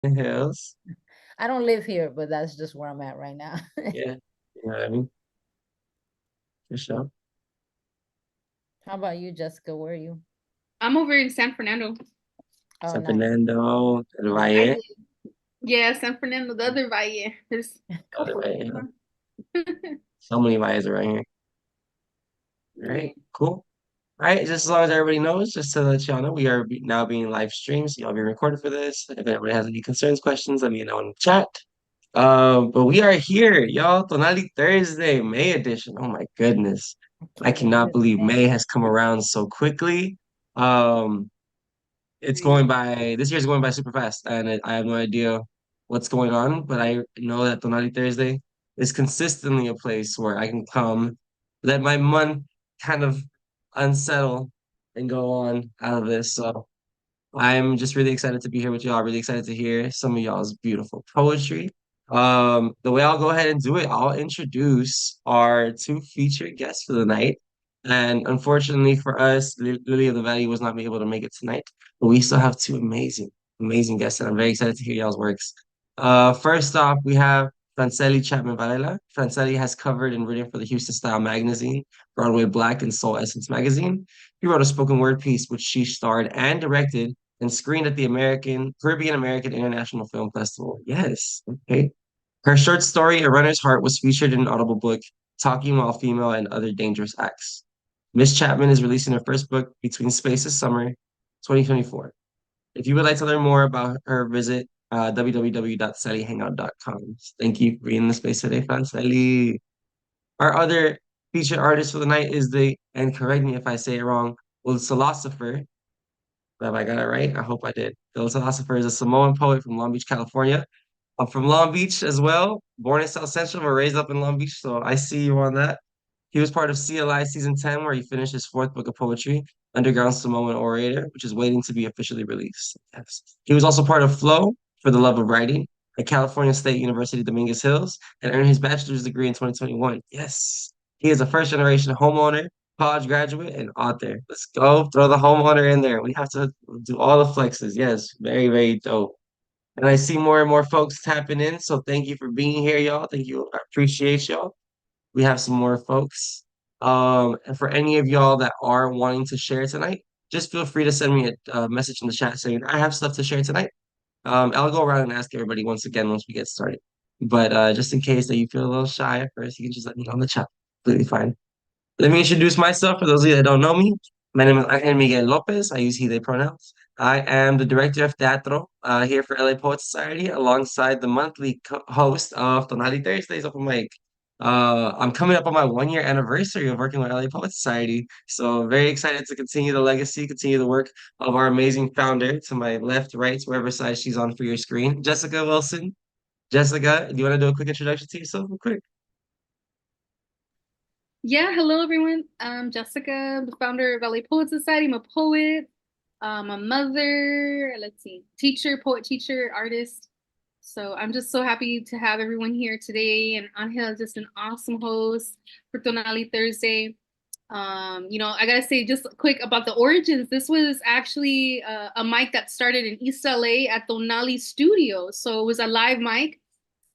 Yes. I don't live here, but that's just where I'm at right now. Yeah. You know what I mean? For sure. How about you, Jessica? Where are you? I'm over in San Fernando. Oh, San nice. Fernando, El I Valle, live, yeah, San Fernando, the other valle. There's a El couple. Valle. So many valles around here. All Yeah. right, cool. All right, just as long as everybody knows, just to let y'all know, we are now being live streamed, so y'all be recorded for this. If anybody has any concerns, questions, let me know in the chat. But we are here, y'all. Tonali Thursday, May edition. Oh my goodness. I I can't believe cannot it's believe May. May has come around so quickly. Um, it's going by, this year's going by super fast, and I have no idea what's going on, but I know that Tonali Thursday is consistently a place where I can come, let my month kind of unsettle and go on out of this. So I'm just really excited to be here with y'all. Really excited to hear some of y'all's beautiful poetry. The way I'll go ahead and do it, I'll introduce our two featured guests for the night. And unfortunately for us, Lily of the Valley was not able to make it tonight, but we still have two amazing, amazing guests, and I'm very excited to hear y'all's works. First off, we have Franceli Chapman Varela. Franceli has covered and written for the Houston Style magazine, Broadway Black, and Soul Essence magazine. He wrote a spoken word piece, which she starred and directed and screened at the Caribbean American International Film Festival. Yes. Okay. Her short story, A Runner's Heart, was featured in an Audible book, Talking While Female and Other Dangerous Acts. Miss Chapman is releasing her first book, Between Spaces Summer 2024. If you would like to learn more about her, visit www.sallyhangout.com. Thank you for being in the space today, Franceli. Our other featured artist for the night is and correct me if I say it wrong, Usolosopher. Have I got it right? I hope I did. The Usolosopher is a Samoan poet from Long Beach, California. I'm from Long Beach as well, born in South Central, but raised up in Long Beach, so I see you on that. He was part of CLI season 10, where he finished his fourth book of poetry, Underground Samoan Orator, which is waiting to be officially released. Yes. He was also part of Flow for the Love of Writing at California State University, Dominguez Hills, and earned his bachelor's degree in 2021. Yes. He is a first generation homeowner, college graduate, and author. Let's go. Throw the homeowner in there. We have to do all the flexes. Yes. Very, very dope. And I see more and more folks tapping in. So thank you for being here, y'all. Thank you. I appreciate y'all. We have some more folks. And for any of y'all that are wanting to share tonight, just feel free to send me a message in the chat saying I have stuff to share tonight. I'll go around and ask everybody once again once we get started. But just in case that you feel a little shy at first, you can just let me know in the chat. Completely fine. Let me introduce myself for those of you that don't know me. My name is Angel Miguel Lopez. I use he, they pronouns. I am the director of teatro here for LA Poet Society alongside the monthly host of Tonali Thursdays open mic. I'm coming up on my 1 year anniversary of working with LA Poet Society. So very excited to continue the legacy, continue the work of our amazing founder to my left, right, wherever side she's on for your screen, Jessica Wilson. Jessica, do you want to do a quick introduction to yourself real quick? Yeah, hello everyone. I'm Jessica, the founder of LA Poet Society. I'm a poet, a mother, let's see, teacher, poet teacher, artist. So I'm just so happy to have everyone here today. And Angel is just an awesome host for Tonali Thursday. I gotta say just quick about the origins. This was actually a mic that started in East LA at Tonali Studio. So it was a live mic.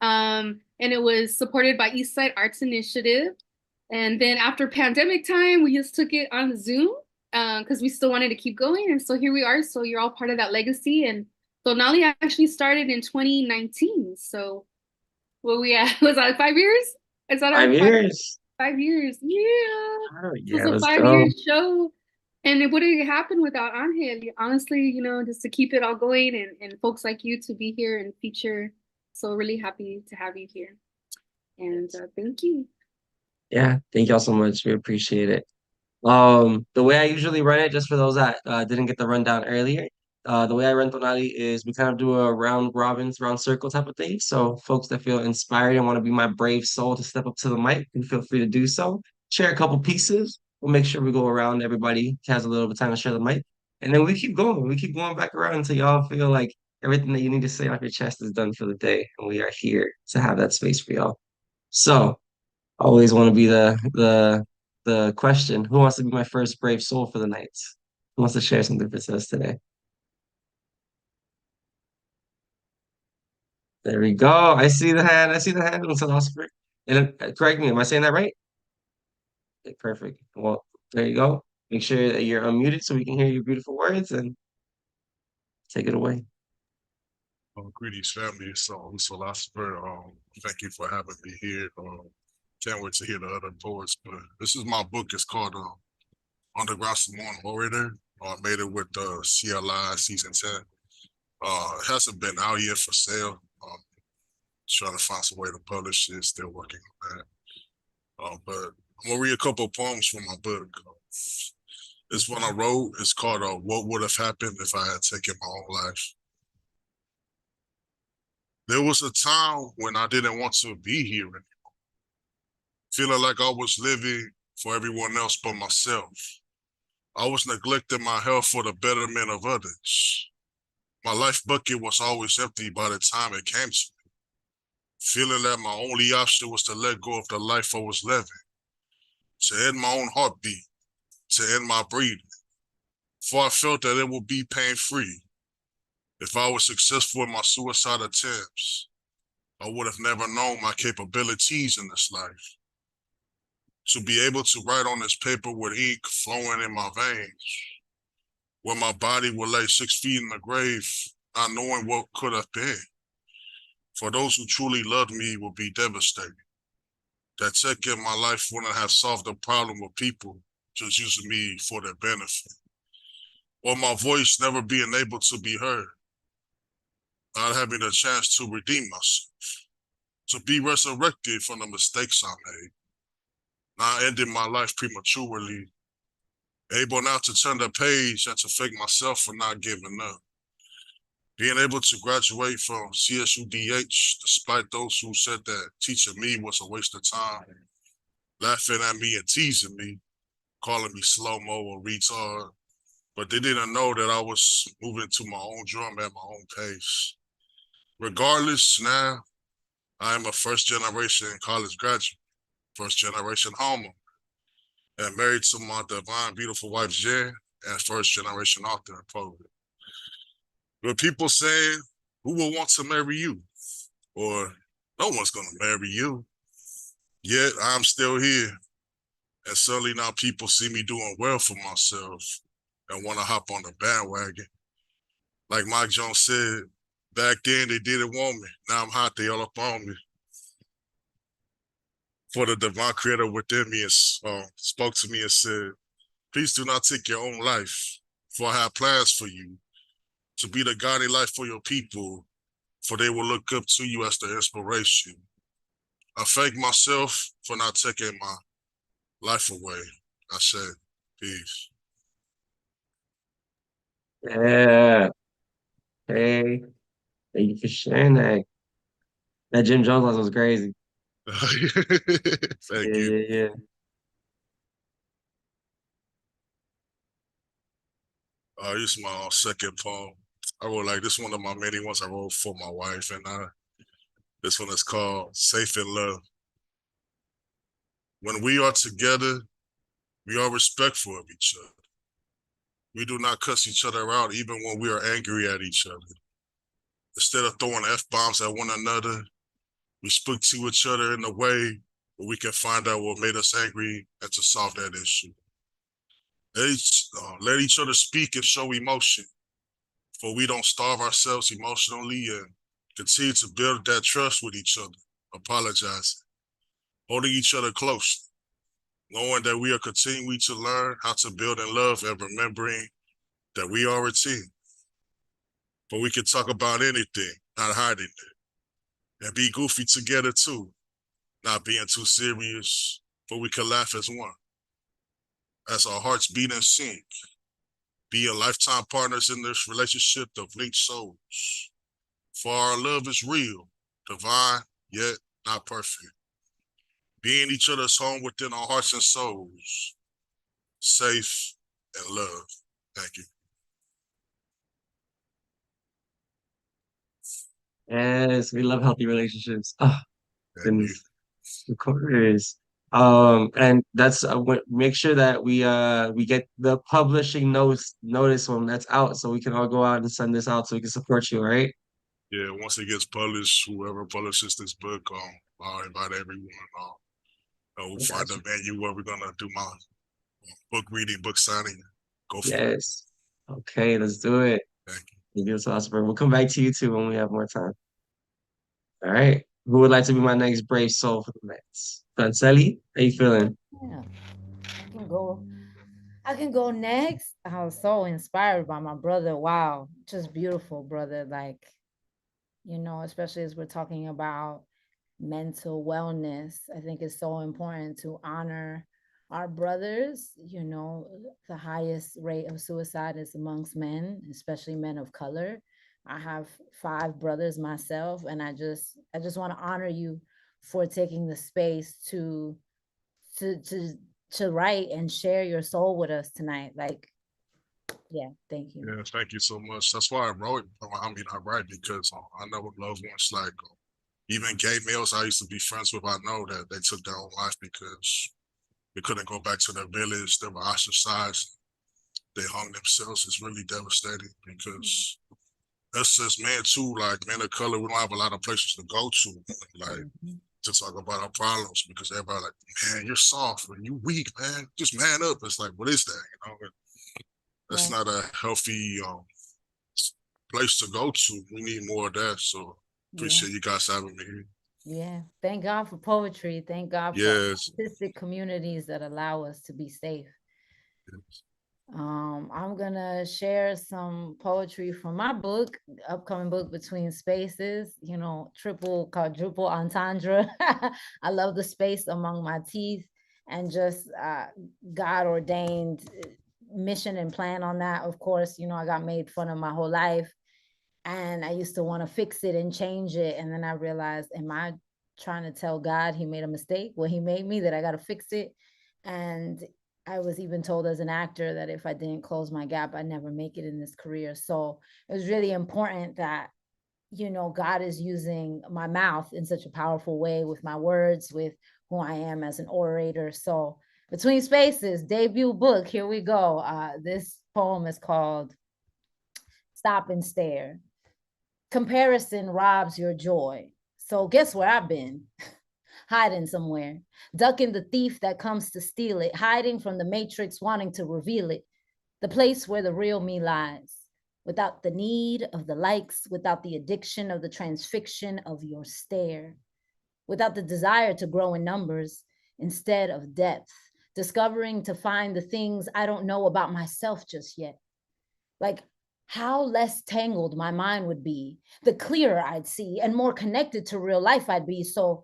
And it was supported by East Side Arts Initiative. And then after pandemic time, we just took it on Zoom because we still wanted to keep going. And so here we are. So you're all part of that legacy. And Donali actually started in 2019. So what we at? Was that 5 years? Is that our 5 years. 5 years? Yeah. Oh So it's yeah, a let's 5 year go. show. And it wouldn't happen without Angel. Honestly, just to keep it all going and folks like you to be here and feature. So really happy to have you here. And thank you. Yeah, thank y'all so much. We appreciate it. The way I usually run it, just for those that didn't get the rundown earlier, the way I run Tonali is we kind of do a round robins, round circle type of thing. So folks that feel inspired and want to be my brave soul to step up to the mic, can feel free to do so. Share a couple pieces. We'll make sure we go around. Everybody has a little bit of time to share the mic, and then we keep going. We keep going back around until y'all feel like everything that you need to say off your chest is done for the day, and we are here to have that space for y'all. So. Always want to be the question. Who wants to be my first brave soul for the night? Who wants to share something for us today? There we go. I see the hand. I see the hand, Usolosopher. And correct me, am I saying that right? Okay, perfect. Well, there you go. Make sure that you're unmuted so we can hear your beautiful words and take it away. Greetings, family. It's Philosopher. Thank you for having me here. Can't wait to hear the other poets. But this is my book. It's called Underground Samoan Orator. I made it with CLI Season 10. It hasn't been out yet for sale. Trying to find some way to publish it. Still working on that. But I'm gonna read a couple of poems from my book. This one I wrote. It's called "What Would Have Happened If I Had Taken My Own Life." There was a time when I didn't want to be here anymore, feeling like I was living for everyone else but myself. I was neglecting my health for the betterment of others. My life bucket was always empty by the time it came to me, feeling that my only option was to let go of the life I was living, to end my own heartbeat, to end my breathing, for I felt that it would be pain-free. If I was successful in my suicide attempts, I would have never known my capabilities in this life. To be able to write on this paper with ink flowing in my veins, where my body would lay 6 feet in the grave, not knowing what could have been. For those who truly loved me would be devastated. That taking my life wouldn't have solved the problem of people just using me for their benefit. Or my voice never being able to be heard, not having a chance to redeem myself, to be resurrected from the mistakes I made, not ending my life prematurely, able now to turn the page and to thank myself for not giving up. Being able to graduate from CSUDH, despite those who said that teaching me was a waste of time, laughing at me and teasing me, calling me slow-mo or retard, but they didn't know that I was moving to my own drum at my own pace. Regardless, now I am a first-generation college graduate, first-generation homo, and married to my divine, beautiful wife, Jen, and first-generation author and poet. With people saying, who will want to marry you? Or no one's going to marry you. Yet I'm still here. And suddenly now people see me doing well for myself and want to hop on the bandwagon. Like Mike Jones said, back then they didn't want me. Now I'm hot, they all up on me. For the divine creator within me spoke to me and said, please do not take your own life, for I have plans for you to be the guiding light for your people, for they will look up to you as the inspiration. I thank myself for not taking my life away. I said, peace. Yeah. Hey, thank you for sharing that. That Jim Jones one was crazy. Thank Yeah, you. yeah, yeah. This is my second poem. I wrote like this one of my many ones I wrote for my wife, and this one is called Safe in Love. When we are together, we are respectful of each other. We do not cuss each other out even when we are angry at each other. Instead of throwing F-bombs at one another, we speak to each other in a way where we can find out what made us angry and to solve that issue. Let each other speak and show emotion, for we don't starve ourselves emotionally, and continue to build that trust with each other, apologizing, holding each other close, knowing that we are continuing to learn how to build in love and remembering that we are a team. But we can talk about anything, not hiding it, and be goofy together too, not being too serious, but we can laugh as one. As our hearts beat in sync, being lifetime partners in this relationship of linked souls. For our love is real, divine, yet not perfect. Being each other's home within our hearts and souls, safe and love. Thank you. Yes, we love healthy relationships. Oh, Thank you. goodness. Of course. And that's make sure that we get the publishing notice when that's out so we can all go out and send this out so we can support you, right? Yeah, once it gets published, whoever publishes this book, I'll invite everyone. We'll find a Gotcha. venue where we're gonna do my book reading, book signing. Go for it. Yes. Okay, let's do it. Thank Thank you, Usolosopher. We'll come back to you too when we have more time. All right. Who would like to be my next brave soul for the Mets? Franceli, how you feeling? Yeah, I can go. I can go next. I was so inspired by my brother. Wow, just beautiful, brother. Like, especially as we're talking about mental wellness, I think it's so important to honor our brothers. The highest rate of suicide is amongst men, especially men of color. I have 5 brothers myself, and I just want to honor you for taking the space to to to write and share your soul with us tonight. Like, yeah, thank you. you. Yeah, thank you so much. That's why I wrote. I write because I know loved ones like even gay males I used to be friends with. I know that they took their own life because they couldn't go back to their village. They were ostracized. They hung themselves. It's really devastating because us as men too, like men of color, we don't have a lot of places to go to, like Mhm. to talk about our problems because everybody like, man, you're soft and you weak, man. Just man up. It's like, what is that? That's Right. not a healthy place to go to. We need more of that. So Yeah. appreciate you guys having me here. Yeah. Thank God for poetry. Thank God for Yes. artistic communities that allow us to be safe. I'm gonna share some poetry from my book, upcoming book, Between Spaces, triple, quadruple entendre. I love the space among my teeth, and just God ordained mission and plan on that. Of course, I got made fun of my whole life, and I used to want to fix it and change it. And then I realized, am I trying to tell God he made a mistake? Well, he made me, that I got to fix it. And I was even told as an actor that if I didn't close my gap, I'd never make it in this career. So it was really important that, God is using my mouth in such a powerful way with my words, with who I am as an orator. So Between Spaces, debut book, here we go. This poem is called Stop and Stare. Comparison robs your joy. So guess where I've been? Hiding somewhere, ducking the thief that comes to steal it, hiding from the matrix wanting to reveal it, the place where the real me lies, without the need of the likes, without the addiction of the transfixion of your stare, without the desire to grow in numbers instead of depth, discovering to find the things I don't know about myself just yet. Like, how less tangled my mind would be, the clearer I'd see, and more connected to real life I'd be. So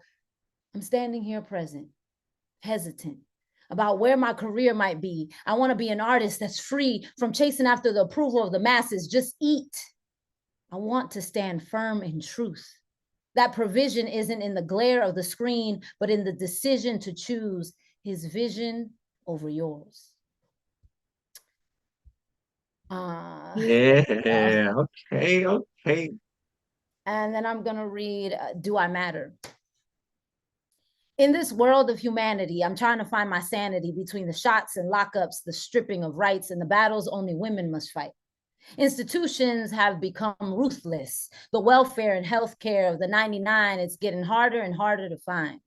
I'm standing here present, hesitant about where my career might be. I want to be an artist that's free from chasing after the approval of the masses. Just eat. I want to stand firm in truth. That provision isn't in the glare of the screen, but in the decision to choose his vision over yours. Yeah. Yeah. Okay. Okay. And then I'm going to read Do I Matter? In this world of humanity, I'm trying to find my sanity between the shots and lockups, the stripping of rights, and the battles only women must fight. Institutions have become ruthless. The welfare and healthcare of the 99, it's getting harder and harder to find.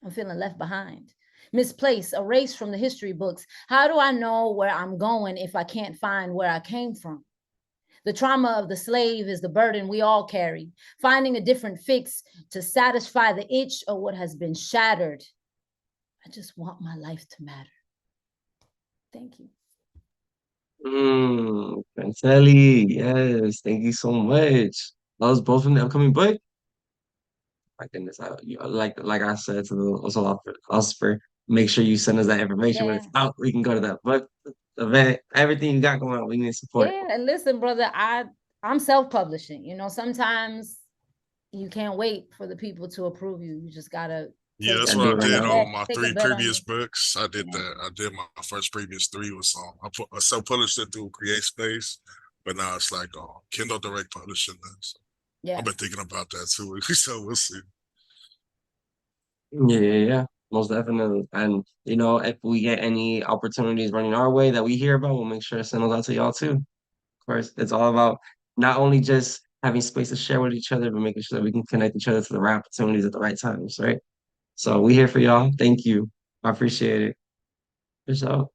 I'm feeling left behind, misplaced, erased from the history books. How do I know where I'm going if I can't find where I came from? The trauma of the slave is the burden we all carry, finding a different fix to satisfy the itch of what has been shattered. I just want my life to matter. Thank you. Franceli, yes. Thank you so much. That was both from the upcoming book. My goodness, like I said to the philosopher, make sure you send us that information when Yeah. it's out. We can go to that book event, everything you got going on. We need support. Yeah. And listen, brother, I'm self-publishing. Sometimes you can't wait for the people to approve you. You just gotta Yeah, take that's Gotta what do I it right did now. on my take a 3 bet on previous it. books. I did Yeah. that. I did my first previous 3 was I self-published it through Create Space, but now it's like Kindle Direct Publishing. So Yeah. I've been thinking about that too. So we'll see. Yeah, yeah, yeah. Most definitely. And if we get any opportunities running our way that we hear about, we'll make sure to send those out to y'all too. Of course, it's all about not only just having space to share with each other, but making sure that we can connect each other to the right opportunities at the right times, right? So we here for y'all. Thank you. I appreciate it. So,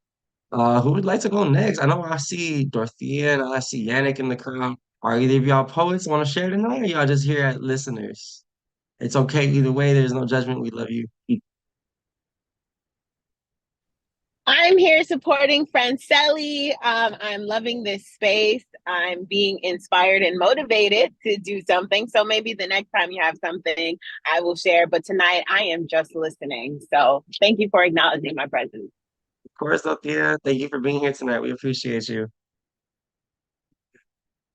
who would like to go next? I know I see Dorothea and I see Yannick in the crowd. Are either of y'all poets want to share tonight, or y'all just here as listeners? It's okay either way. There's no judgment. We love you. I'm here supporting Franceli. I'm loving this space. I'm being inspired and motivated to do something. So maybe the next time you have something, I will share. But tonight, I am just listening. So thank you for acknowledging my presence. Of course, Dorothea. Thank you for being here tonight. We appreciate you.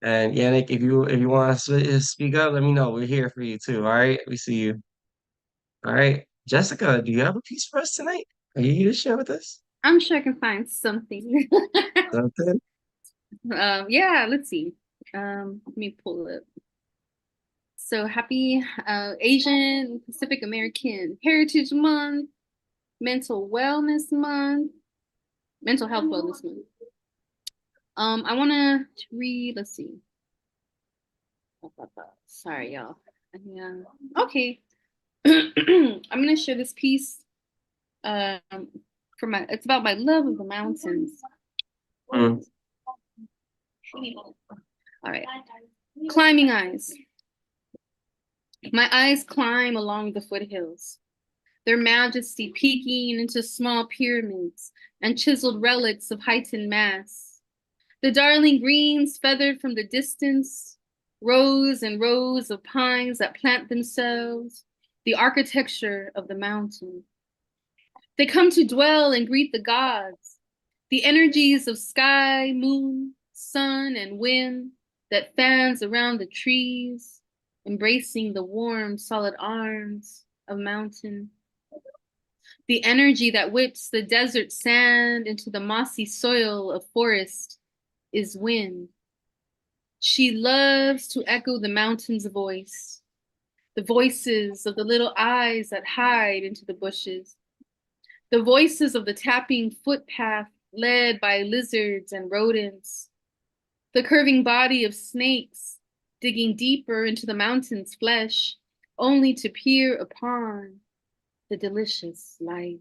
And Yannick, if you want to speak up, let me know. We're here for you too. All right, we see you. All right, Jessica, do you have a piece for us tonight? Are you here to share with us? I'm sure I can find something. Something? Yeah, let's see. Let me pull it. So happy Asian Pacific American Heritage Month, Mental Wellness Month, Mental Health Wellness Month. I want to read, let's see. Sorry, y'all. Yeah. Okay. I'm going to share this piece it's about my love of the mountains. Mm. All right. Climbing eyes. My eyes climb along the foothills, their majesty peeking into small pyramids and chiseled relics of heightened mass. The darling greens feathered from the distance, rows and rows of pines that plant themselves, the architecture of the mountain. They come to dwell and greet the gods, the energies of sky, moon, sun, and wind that fans around the trees, embracing the warm, solid arms of mountain. The energy that whips the desert sand into the mossy soil of forest is wind. She loves to echo the mountain's voice, the voices of the little eyes that hide into the bushes, the voices of the tapping footpath led by lizards and rodents, the curving body of snakes digging deeper into the mountain's flesh, only to peer upon the delicious light.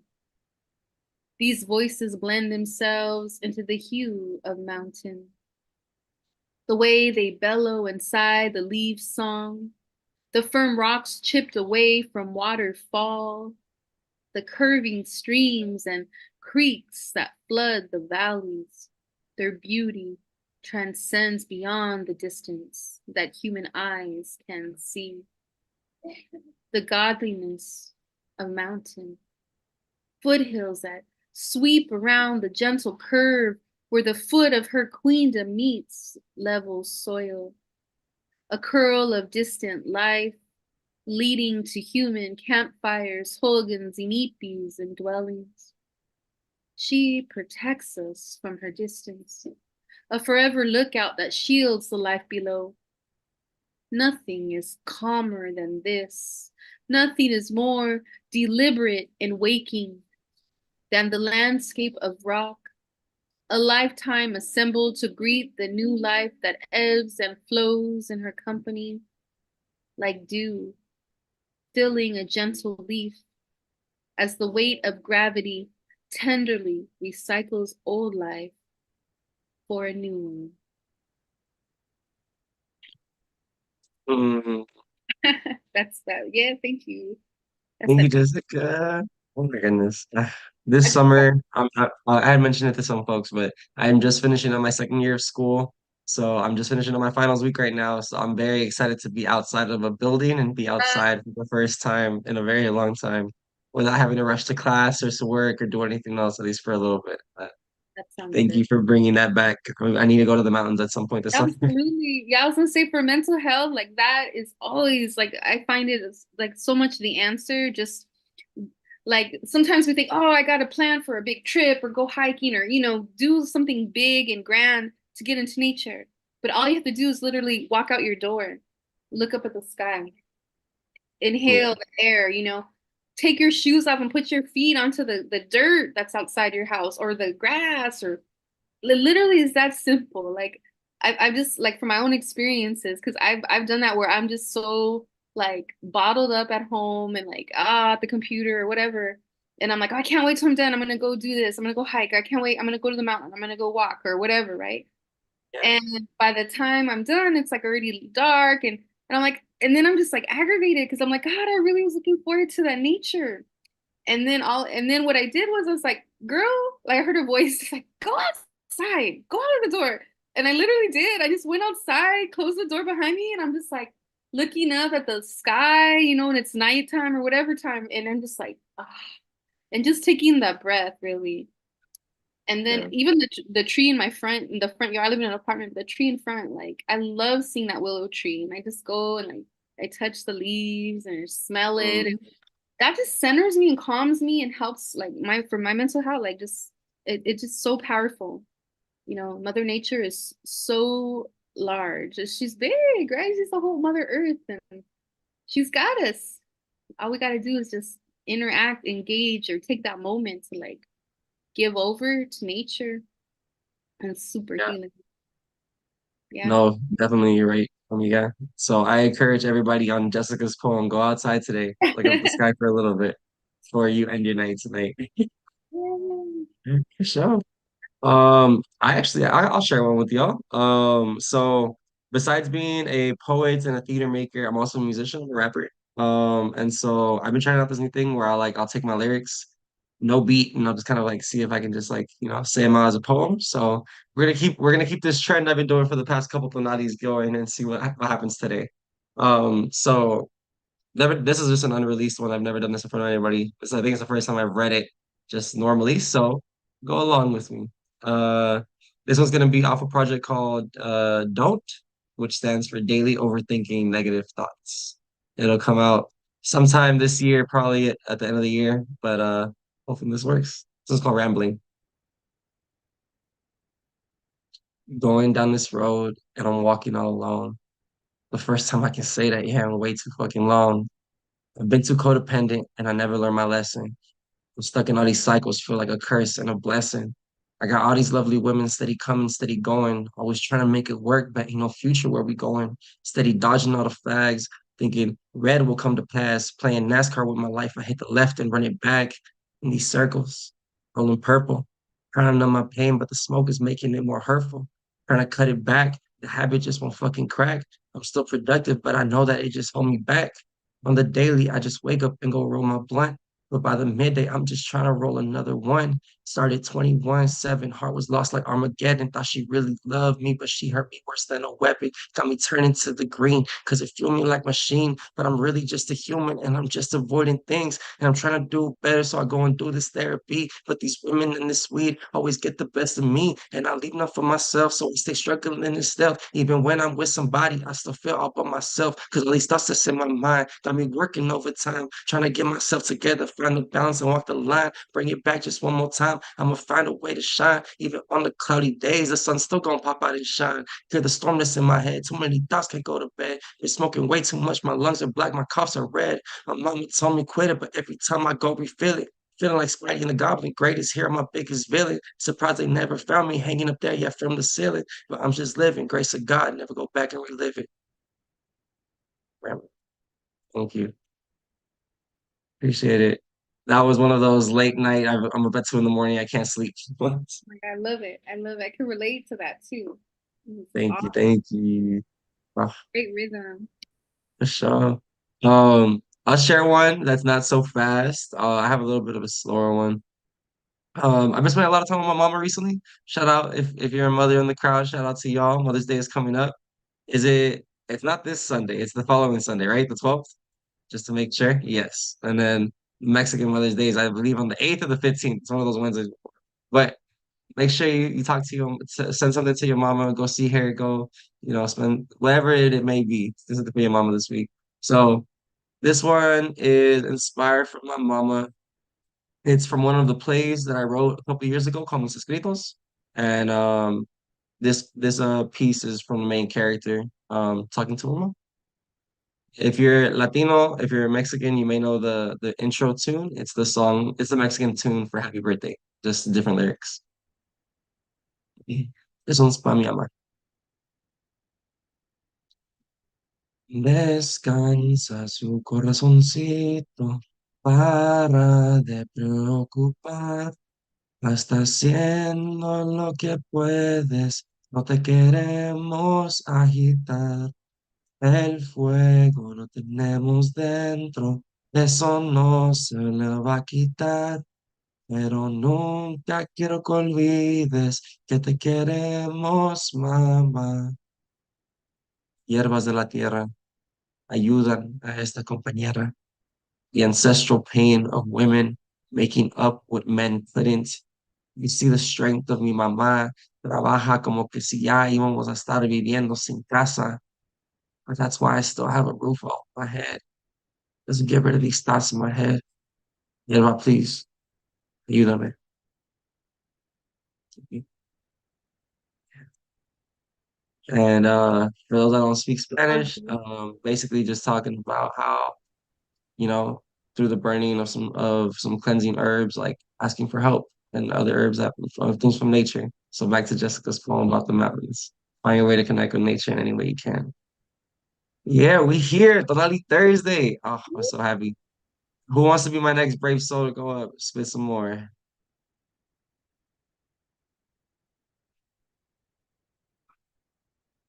These voices blend themselves into the hue of mountain. The way they bellow inside the leaves' song, the firm rocks chipped away from waterfall, the curving streams and creeks that flood the valleys, their beauty transcends beyond the distance that human eyes can see. The godliness of mountain, foothills that sweep around the gentle curve where the foot of her queendom meets level soil, a curl of distant life leading to human campfires, hogans, inipis, and dwellings. She protects us from her distance, a forever lookout that shields the life below. Nothing is calmer than this. Nothing is more deliberate and waking than the landscape of rock, a lifetime assembled to greet the new life that ebbs and flows in her company, like dew, filling a gentle leaf as the weight of gravity tenderly recycles old life for a new one. Mm. That's that. Yeah, thank you. That's Thank you, that. Jessica. Oh my goodness. This summer, I had mentioned it to some folks, but I'm just finishing up my second year of school. So I'm just finishing up my finals week right now. So I'm very excited to be outside of a building and be outside for the first time in a very long time without having to rush to class or to work or do anything else, at least for a little bit. But That sounds thank good. you for bringing that back. I need to go to the mountains at some point this summer. Absolutely. Yeah, I was gonna say for mental health, like that is always like I find it is like so much the answer. Just like sometimes we think, oh, I got a plan for a big trip or go hiking or do something big and grand to get into nature. But all you have to do is literally walk out your door, look up at the sky, Yeah. inhale the air, take your shoes off and put your feet onto the dirt that's outside your house or the grass or literally is that simple. Like I've just like from my own experiences, because I've done that where I'm just so like bottled up at home and like at the computer or whatever. And I'm like, oh, I can't wait till I'm done. I'm gonna go do this. I'm gonna go hike. I can't wait. I'm gonna go to the mountain. I'm gonna go walk or whatever, right? Yeah. And by the time I'm done, it's like already dark and I'm like, and then I'm just like aggravated because I'm like, God, I really was looking forward to that nature. And then what I did was I was like, girl, like I heard a voice like, go outside, go out of the door. And I literally did. I just went outside, closed the door behind me, and I'm just like looking up at the sky, and it's nighttime or whatever time. And I'm just like, ah, and just taking that breath really. And then Yeah. even the tree in the front yard, I live in an apartment, but the tree in front, like I love seeing that willow tree. And I just go and like I touch the leaves and I smell it. And that just centers me and calms me and helps like my mental health. Like just it's just so powerful. Mother Nature is so large. She's big, right? She's the whole Mother Earth and she's got us. All we gotta do is just interact, engage, or take that moment to like give over to nature and super Yeah. healing. Yeah. No, definitely you're right, amiga. So I encourage everybody on Jessica's poem, go outside today, look up at the sky for a little bit before you end your night tonight. For sure. I'll share one with y'all. So besides being a poet and a theater maker, I'm also a musician, a rapper. And so I've been trying out this new thing where I'll take my lyrics, no beat, and I'll just kind of like see if I can just like, say them out as a poem. So we're gonna keep this trend I've been doing for the past couple Tonallis going and see what happens today. So this is just an unreleased one. I've never done this in front of anybody. I think it's the first time I've read it just normally. So go along with me. Uh, this one's gonna be off a project called Don't, which stands for Daily Overthinking Negative Thoughts. It'll come out sometime this year, probably at the end of the year, but hopefully this works. This is called Rambling. Going down this road and I'm walking all alone. The first time I can say that, yeah, I'm way too fucking long. I've been too codependent and I never learned my lesson. I'm stuck in all these cycles, feel like a curse and a blessing. I got all these lovely women steady coming, steady going, always trying to make it work, but ain't no future where we going. Steady dodging all the flags, thinking red will come to pass. Playing NASCAR with my life, I hit the left and run it back in these circles, rolling purple. Trying to numb my pain, but the smoke is making it more hurtful. Trying to cut it back, the habit just won't fucking crack. I'm still productive, but I know that it just hold me back. On the daily, I just wake up and go roll my blunt. But by the midday, I'm just trying to roll another one. Started 21-7. Heart was lost like Armageddon. Thought she really loved me, but she hurt me worse than a weapon. Got me turning to the green because it fueled me like machine. But I'm really just a human and I'm just avoiding things. And I'm trying to do better, so I go and do this therapy. But these women in this weed always get the best of me. And I leave enough for myself, so I stay struggling in this stealth. Even when I'm with somebody, I still feel all by myself because all these thoughts that's in my mind got me working overtime, trying to get myself together, find the balance and walk the line, bring it back just one more time. I'ma find a way to shine. Even on the cloudy days, the sun's still gonna pop out and shine. Hear the storm that's in my head. Too many thoughts can't go to bed. Been smoking way too much. My lungs are black, my coughs are red. My mama told me quit it, but every time I go refill it. Feeling like Spidey and the Goblin, greatest here, my biggest villain. Surprised they never found me hanging up there yet from the ceiling. But I'm just living, grace of God, never go back and relive it. Thank you. Appreciate it. That was one of those late night, I'm up at 2 in the morning, I can't sleep. Like I love it. I love it. I can relate to that too. It's Thank you, awesome. thank you. Oh, Great rhythm. for sure. I'll share one that's not so fast. I have a little bit of a slower one. I've been spending a lot of time with my mama recently. Shout out if you're a mother in the crowd, shout out to y'all. Mother's Day is coming up. It's not this Sunday, it's the following Sunday, right? The 12th? Just to make sure. Yes. And then Mexican Mother's Day is, I believe, on the 8th or the 15th. It's one of those Wednesdays. But make sure you talk to your, send something to your mama, go see her, go, spend whatever it may be. This is for your mama this week. So this one is inspired from my mama. It's from one of the plays that I wrote a couple years ago called Mis Escritos. And this piece is from the main character talking to her mom. If you're Latino, if you're Mexican, you may know the intro tune. It's the song, it's the Mexican tune for Happy Birthday, just different lyrics. This one's para mi mamá. Descansa su corazoncito, para de preocupar. Estás haciendo lo que puedes, no te queremos agitar. El fuego lo tenemos dentro, eso no se le va a quitar. Pero nunca quiero que olvides que te queremos, mamá. Hierbas de la tierra ayudan a esta compañera. The ancestral pain of women making up what men couldn't. You see the strength of mi mamá. Trabaja como que si ya íbamos a estar viviendo sin casa. But that's why I still have a roof over my head. Doesn't get rid of these thoughts in my head. Yerba, please, ayúdame. And for those that don't speak Spanish, basically just talking about how, you know, through the burning of some cleansing herbs, like asking for help and other herbs that things from nature. So back to Jessica's poem about the mountains. Find your way to connect with nature in any way you can. Yeah, we here. Tonalli Thursday. Oh, I'm so happy. Who wants to be my next brave soul to go up? Spit some more.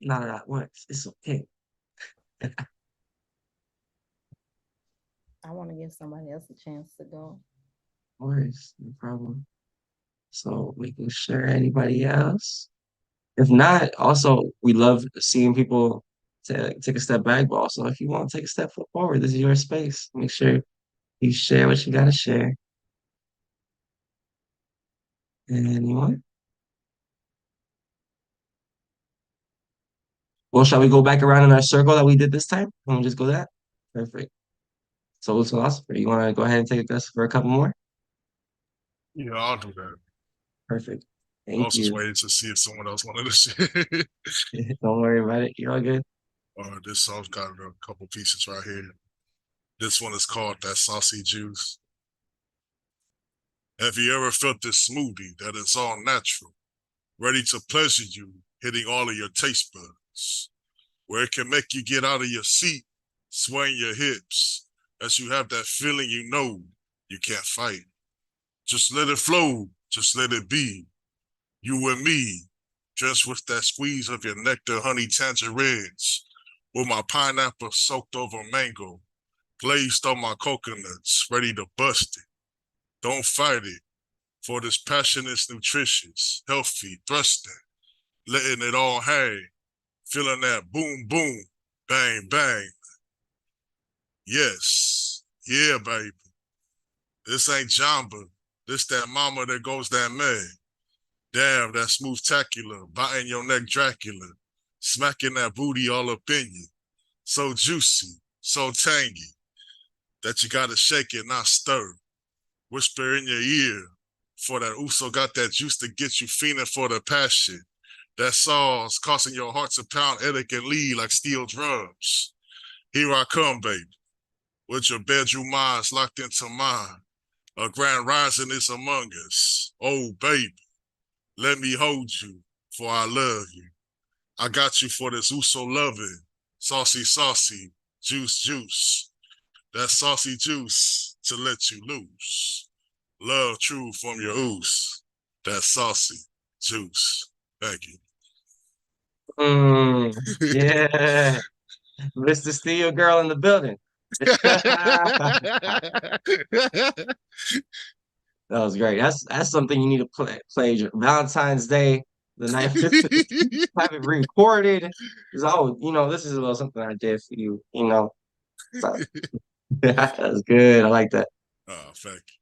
Not at once. It's okay. I want to give somebody else a chance to go. Of course, no problem. So making sure anybody else. If not, also we love seeing people take a step back, but also if you want to take a step forward, this is your space. Make sure you share what you gotta share. Anyone? Well, shall we go back around in our circle that we did this time? And we just go that? Perfect. So Usolosopher, you wanna go ahead and take us for a couple more? Yeah, I'll do that. Perfect. I Thank was just you. waiting to see if someone else wanted to share. Don't worry about it. You're all good. This song's got a couple pieces right here. This one is called That Saucy Juice. Have you ever felt this smoothie that is all natural, ready to pleasure you, hitting all of your taste buds, where it can make you get out of your seat, swaying your hips, as you have that feeling you know you can't fight. Just let it flow, just let it be. You and me, dressed with that squeeze of your nectar honey tangerines, with my pineapple soaked over mango, glazed on my coconuts, ready to bust it. Don't fight it, for this passion is nutritious, healthy, thrusting, letting it all hang, feeling that boom, boom, bang, bang. Yes, yeah, baby. This ain't Jamba. This that mama that goes that man. Damn, that smooth-tacular, biting your neck Dracula, smacking that booty all up in you. So juicy, so tangy, that you gotta shake it, not stir. Whisper in your ear, for that Uso got that juice to get you feeling for the passion. That sauce causing your heart to pound elegantly like steel drums. Here I come, baby, with your bedroom eyes locked into mine. A grand rising is among us. Oh, baby, let me hold you, for I love you. I got you for this Uso loving, saucy, saucy, juice, juice. That saucy juice to let you loose. Love true from your ooze. That saucy juice. Thank you. Yeah. Mr. Steel Girl in the building. That was great. That's something you need to play Valentine's Day, the night have it recorded. Because this is a little something I did for you, So that's good. I like that. Thank you.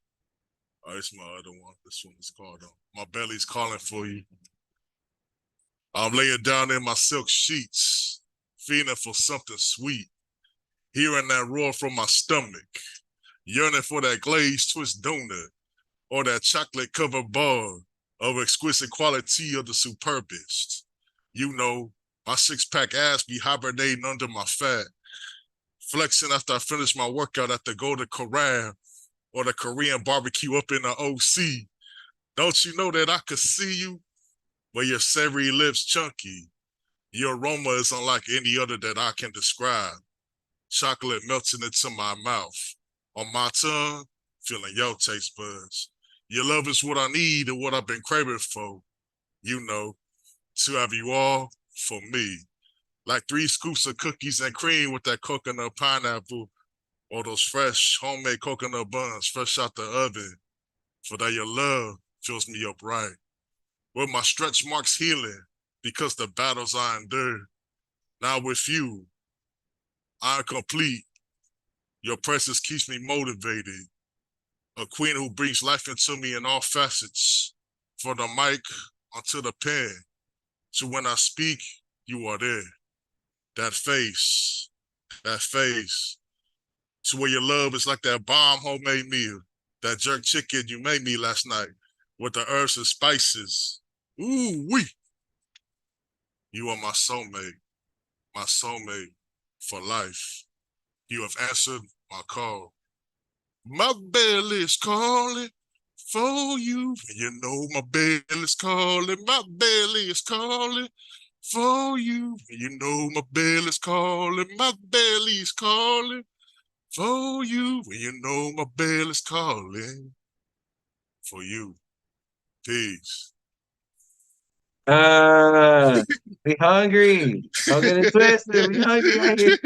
Oh, this is my other one. This one is called My Belly's Calling for You. I'm laying down in my silk sheets, feeling for something sweet, hearing that roar from my stomach, yearning for that glazed twist donut or that chocolate covered bar of exquisite quality of the superbest. You know, my six-pack ass be hibernating under my fat, flexing after I finish my workout at the Golden Corral or the Korean barbecue up in the OC. Don't you know that I could see you? Where your savory lips chunky. Your aroma is unlike any other that I can describe. chocolate melting into my mouth. On my tongue, feeling your taste buds. Your love is what I need and what I've been craving for. You know, to have you all for me. Like 3 scoops of cookies and cream with that coconut pineapple, or those fresh homemade coconut buns fresh out the oven. For that your love fills me up right. With my stretch marks healing, because the battles I endured. Now with you, I'm complete. Your presence keeps me motivated. A queen who brings life into me in all facets. From the mic onto the pen. So when I speak, you are there. That face. To where your love is like that bomb homemade meal. That jerk chicken you made me last night with the herbs and spices. Ooh wee. You are my soulmate for life. You have answered my call. My belly is calling for you. You know my belly is calling. My belly is calling for you. You know my belly is calling. My belly is calling for you. You know my belly is calling for you. Peace. We hungry. Don't get it twisted. We hungry out here.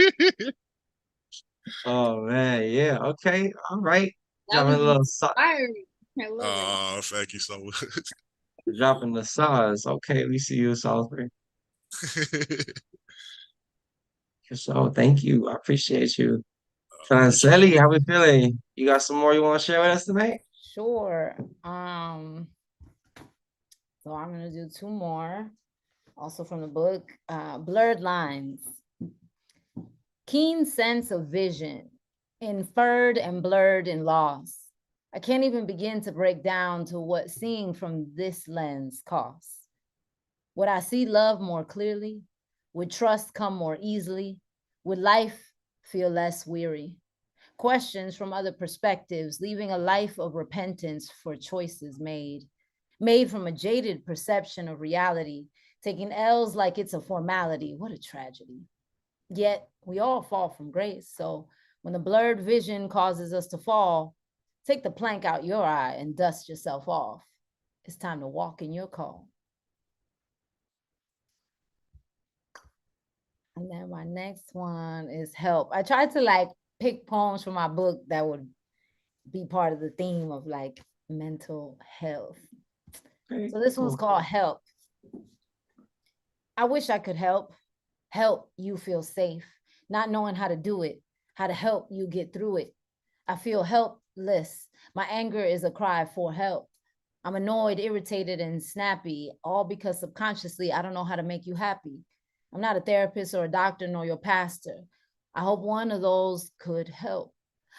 Oh man, yeah. Okay, all right. That Dropping a little was sauce. inspiring. I love it. Oh, thank you so much. Dropping the sauce. Okay, we see you, Salisbury. So thank you. I appreciate you. Appreciate Franceli, how we feeling? You got some more you want to share with us tonight? Sure. So I'm gonna do 2 more, also from the book, Blurred Lines. Keen sense of vision, inferred and blurred in loss. I can't even begin to break down to what seeing from this lens costs. Would I see love more clearly? Would trust come more easily? Would life feel less weary? Questions from other perspectives, leaving a life of repentance for choices made from a jaded perception of reality, taking L's like it's a formality. What a tragedy. Yet we all fall from grace. So when the blurred vision causes us to fall, take the plank out your eye and dust yourself off. It's time to walk in your call. And then my next one is Help. I tried to like pick poems from my book that would be part of the theme of like mental health. So this one's called Help. I wish I could help you feel safe, not knowing how to do it, how to help you get through it. I feel helpless. My anger is a cry for help. I'm annoyed, irritated, and snappy, all because subconsciously I don't know how to make you happy. I'm not a therapist or a doctor nor your pastor. I hope one of those could help.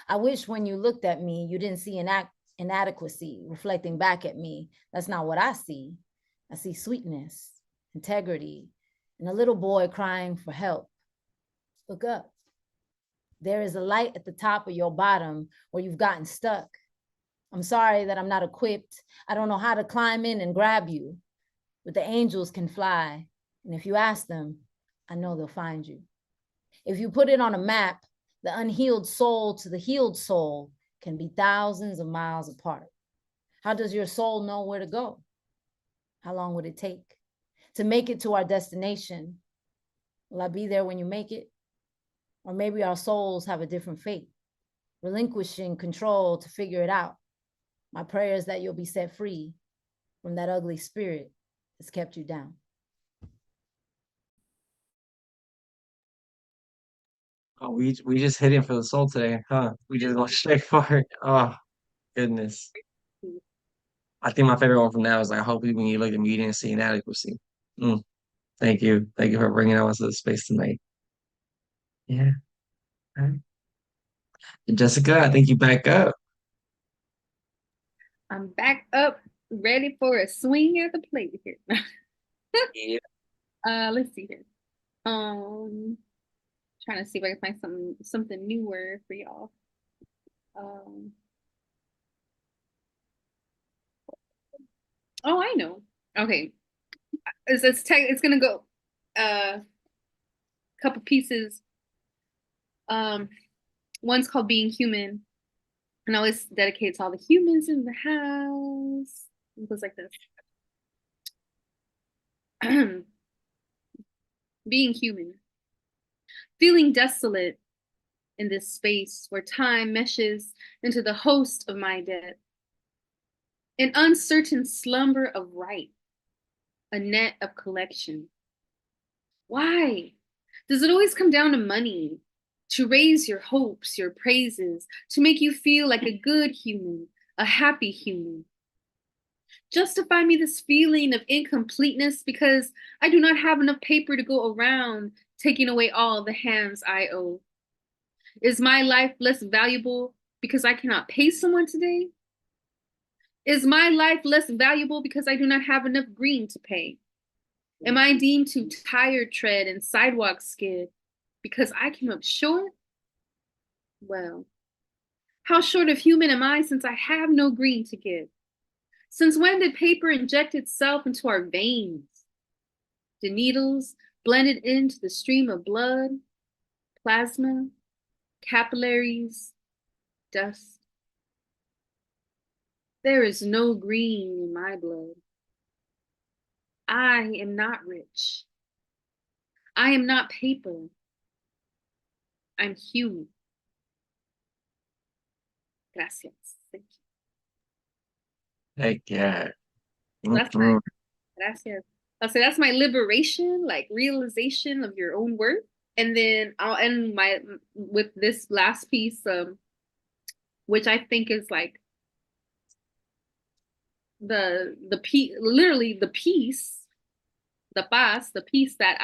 I wish when you looked at me, you didn't see inadequacy reflecting back at me. That's not what I see. I see sweetness, integrity, and a little boy crying for help. Look up. There is a light at the top of your bottom where you've gotten stuck. I'm sorry that I'm not equipped. I don't know how to climb in and grab you, but the angels can fly. And if you ask them, I know they'll find you. If you put it on a map, the unhealed soul to the healed soul can be thousands of miles apart. How does your soul know where to go? How long would it take to make it to our destination? Will I be there when you make it? Or maybe our souls have a different fate, relinquishing control to figure it out. My prayer is that you'll be set free from that ugly spirit that's kept you down. Oh, we just hitting for the soul today, huh? We just going straight for it. Oh, goodness. I think my favorite one from now is like, I hope when you look at me, you didn't see inadequacy. Mm, thank you. Thank you for bringing that one to the space tonight. Yeah. All right. Jessica, I think you back up. I'm back up, ready for a swing at the plate here. Yeah. Let's see here. Trying to see if I can find something newer for y'all. Oh, I know. Okay, it's gonna go. Couple pieces One's called Being Human. And I always dedicate it to all the humans in the house. It goes like this. Being human. Feeling desolate in this space where time meshes into the host of my death. An uncertain slumber of right. A net of collection. Why? Does it always come down to money? To raise your hopes, your praises, to make you feel like a good human, a happy human. Justify me this feeling of incompleteness because I do not have enough paper to go around, taking away all the hands I owe. Is my life less valuable because I cannot pay someone today? Is my life less valuable because I do not have enough green to pay? Am I deemed too tired tread and sidewalk skid because I came up short? Well, how short of human am I since I have no green to give? Since when did paper inject itself into our veins? The needles blended into the stream of blood, plasma, capillaries, dust. There is no green in my blood. I am not rich. I am not paper. I'm human. Gracias. Thank you. Heck yeah. That's my gracias. I'll say that's my liberation, like realization of your own worth. And then I'll end with this last piece, which I think is like literally the peace, the paz, the peace that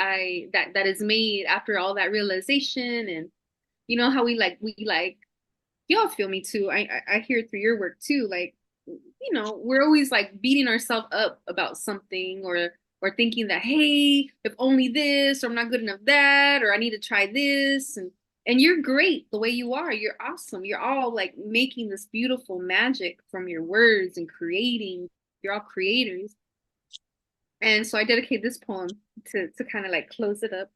that is made after all that realization. And you know how we y'all feel me too. I hear it through your work too. Like, you know, we're always like beating ourselves up about something or thinking that, hey, if only this, or I'm not good enough that, or I need to try this. And you're great the way you are. You're awesome. You're all like making this beautiful magic from your words and creating. You're all creators. And so I dedicate this poem to kind of like close it up.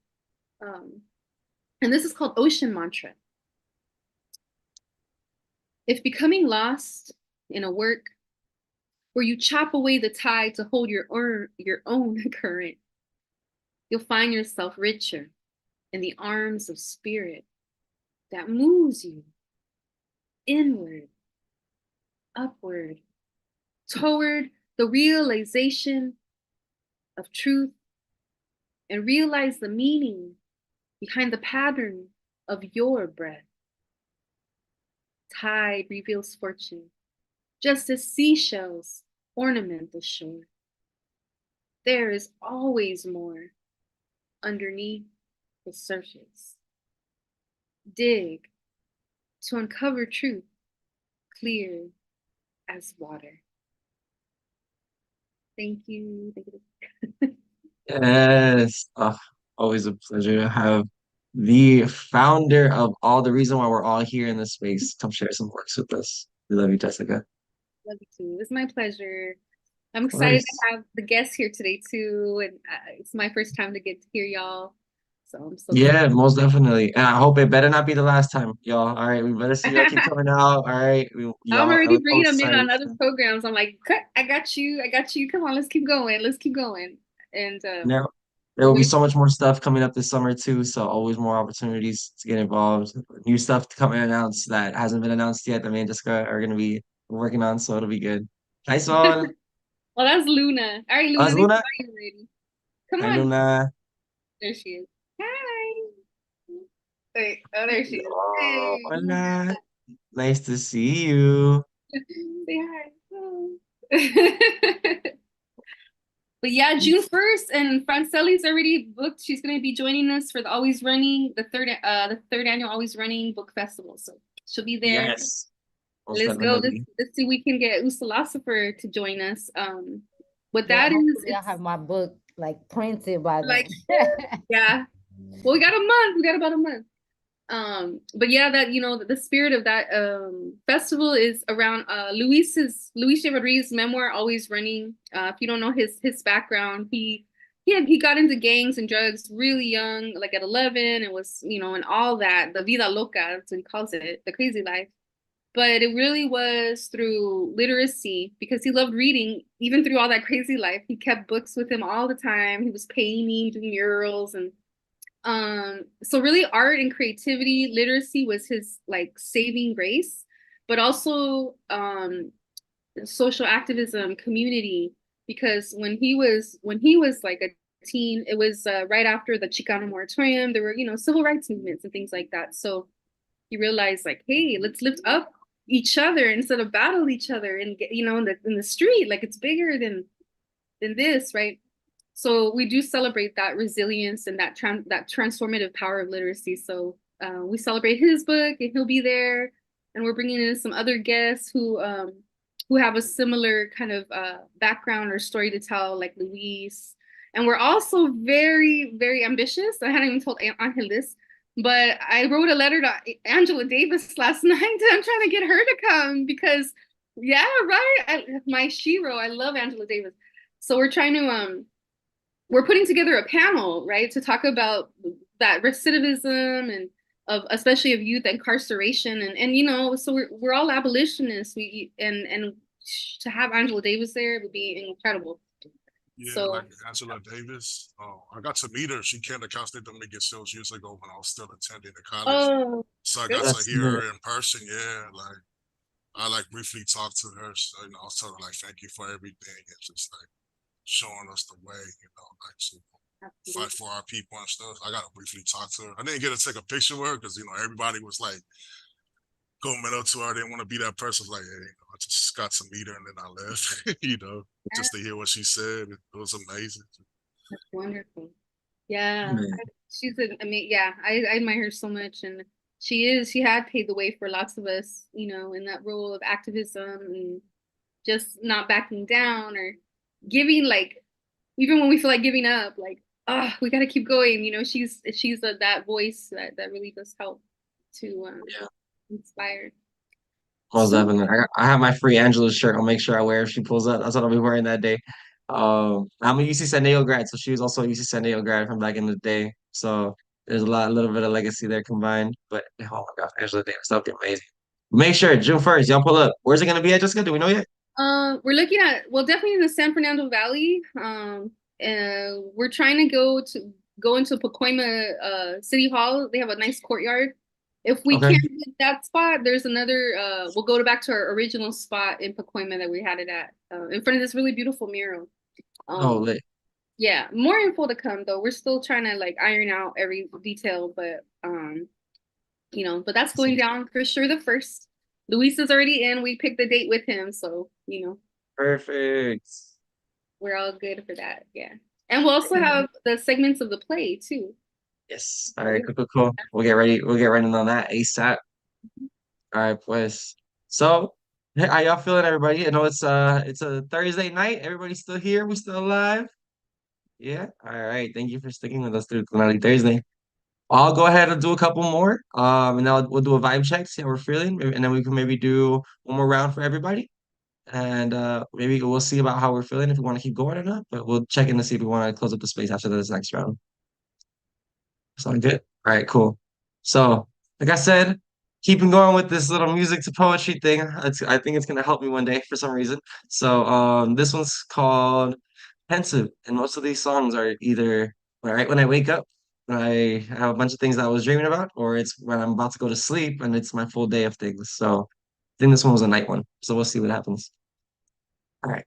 And this is called Ocean Mantra. If becoming lost in a work where you chop away the tide to hold your own current, you'll find yourself richer in the arms of spirit that moves you inward, upward, toward the realization of truth, and realize the meaning behind the pattern of your breath. Tide reveals fortune, just as seashells ornament the shore. There is always more underneath the surface. Dig to uncover truth clear as water. Thank you. Thank you. Yes. Always a pleasure to have the founder of all the reason why we're all here in this space come share some works with us. We love you, Jessica. Love you too. It's my pleasure. I'm Of excited course. to have the guests here today too, and it's my first time to get to hear y'all. So I'm so Yeah, most definitely. And I hope it better not be the last time, y'all. All right, we better see y'all keep excited. coming out. All right, I'm y'all, already we're so bringing them in on excited. other programs. I'm like, I got you. I got you. Come on, let's keep going. Let's keep going. And Now, there we're will be waiting. so much more stuff coming up this summer too. So always more opportunities to get involved. New stuff to come and announce that hasn't been announced yet that me and Jessica are gonna be working on. So it'll be good. Hi, Sol. Well, that's Luna. All right, How's Luna, they Luna? saw you already. Come Hi, on. Luna. There she is. Hi. Wait, oh, there she is. Oh, Hey, Luna. hola. Nice to see you. Say hi. Oh. But yeah, June 1st, and Franceli's already booked. She's going to be joining us for the third annual Always Running Book Festival. So she'll be there. Yes, most Let's go. definitely. Let's see if we can get Usolosopher to join us. What Yeah, that is, hopefully I it's have my book like printed by like, then. yeah. Well, we got a month. We got about a month. But yeah, that the spirit of that festival is around Luis J. Rodriguez's memoir, Always Running. If you don't know his background, he he got into gangs and drugs really young, like at 11, and was, and all that, the vida loca, that's what he calls it, the crazy life. But it really was through literacy, because he loved reading, even through all that crazy life. He kept books with him all the time. He was painting, doing murals, and so really art and creativity, literacy was his like saving grace, but also social activism, community, because when he was like a teen, it was right after the Chicano moratorium. There were, civil rights movements and things like that. So he realized, like, hey, let's lift up each other instead of battle each other and get, in the street, like it's bigger than this, right? So we do celebrate that resilience and that transformative power of literacy. So we celebrate his book, and he'll be there, and we're bringing in some other guests who have a similar kind of background or story to tell, like Luis. And we're also very, very ambitious. I hadn't even told Angel this, but I wrote a letter to Angela Davis last night. I'm trying to get her to come because, yeah, right. My shero, I love Angela Davis. So we're trying to we're putting together a panel, right, to talk about that recidivism and of especially of youth incarceration, and so we're all abolitionists. And to have Angela Davis there would be incredible. Yeah, So like Angela Davis. I got to meet her. She came to Cal State Dominican Hills years ago when I was still attending the college. oh, So I good. got to That's hear lit. her in person. Yeah, like I like briefly talked to her. So, I was telling her like thank you for everything and just like showing us the way, like to fight for our people and stuff. I got to briefly talk to her. I didn't get to take a picture with her because everybody was like going up to her. I didn't want to be that person. Like, hey, I just got to meet her and then I left. Just to hear what she said. It was amazing. That's wonderful. Yeah, Man. she's yeah, I admire her so much, and she had paved the way for lots of us, in that role of activism and just not backing down or giving, like, even when we feel like giving up, like, we got to keep going. She's that voice that really does help to Yeah. inspire. Most So, definitely. I have my free Angela shirt. I'll make sure I wear if she pulls up. That's what I'll be wearing that day. I'm a UC San Diego grad, so she was also a UC San Diego grad from back in the day. So there's a little bit of legacy there combined. But oh my gosh, Angela Davis, that'll be amazing. Make sure June 1st, y'all pull up. Where's it gonna be at, Jessica? Do we know yet? we're looking at, well, definitely in the San Fernando Valley. We're trying to go into Pacoima City Hall. They have a nice courtyard. If we Okay. can't get that spot, there's another. We'll go back to our original spot in Pacoima that we had it at, in front of this really beautiful mural. Oh, Um, lit. yeah, more info to come though. We're still trying to like iron out every detail, but but that's going down for sure the first. Luis is already in. We picked the date with him, so Perfect. we're all good for that. Yeah. And we'll also have the segments of the play too. Yes. All right, cool, cool, cool. We'll get ready. We'll get running on that ASAP. All right, pues. So, how y'all feeling, everybody? I know it's a Thursday night. Everybody's still here. We still alive. Yeah. All right. Thank you for sticking with us through Tonalli Thursday. I'll go ahead and do a couple more. And then we'll do a vibe check, see how we're feeling, and then we can maybe do one more round for everybody. And maybe we'll see about how we're feeling if we want to keep going or not. But we'll check in to see if we want to close up the space after this next round. Sound good? All right, cool. So, like I said, keeping going with this little music to poetry thing, I think it's gonna help me one day for some reason. So, this one's called Pensive, and most of these songs are either right when I wake up, and I have a bunch of things that I was dreaming about, or it's when I'm about to go to sleep and it's my full day of things. So, I think this one was a night one. So we'll see what happens. All right,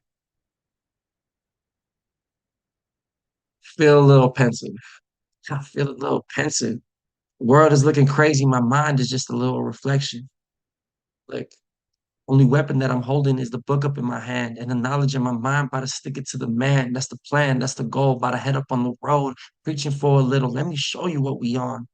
feel a little pensive. I feel a little pensive. The world is looking crazy. My mind is just a little reflection. Like, only weapon that I'm holding is the book up in my hand and the knowledge in my mind, about to stick it to the man. That's the plan. That's the goal. About to head up on the road, preaching for a little. Let me show you what we on.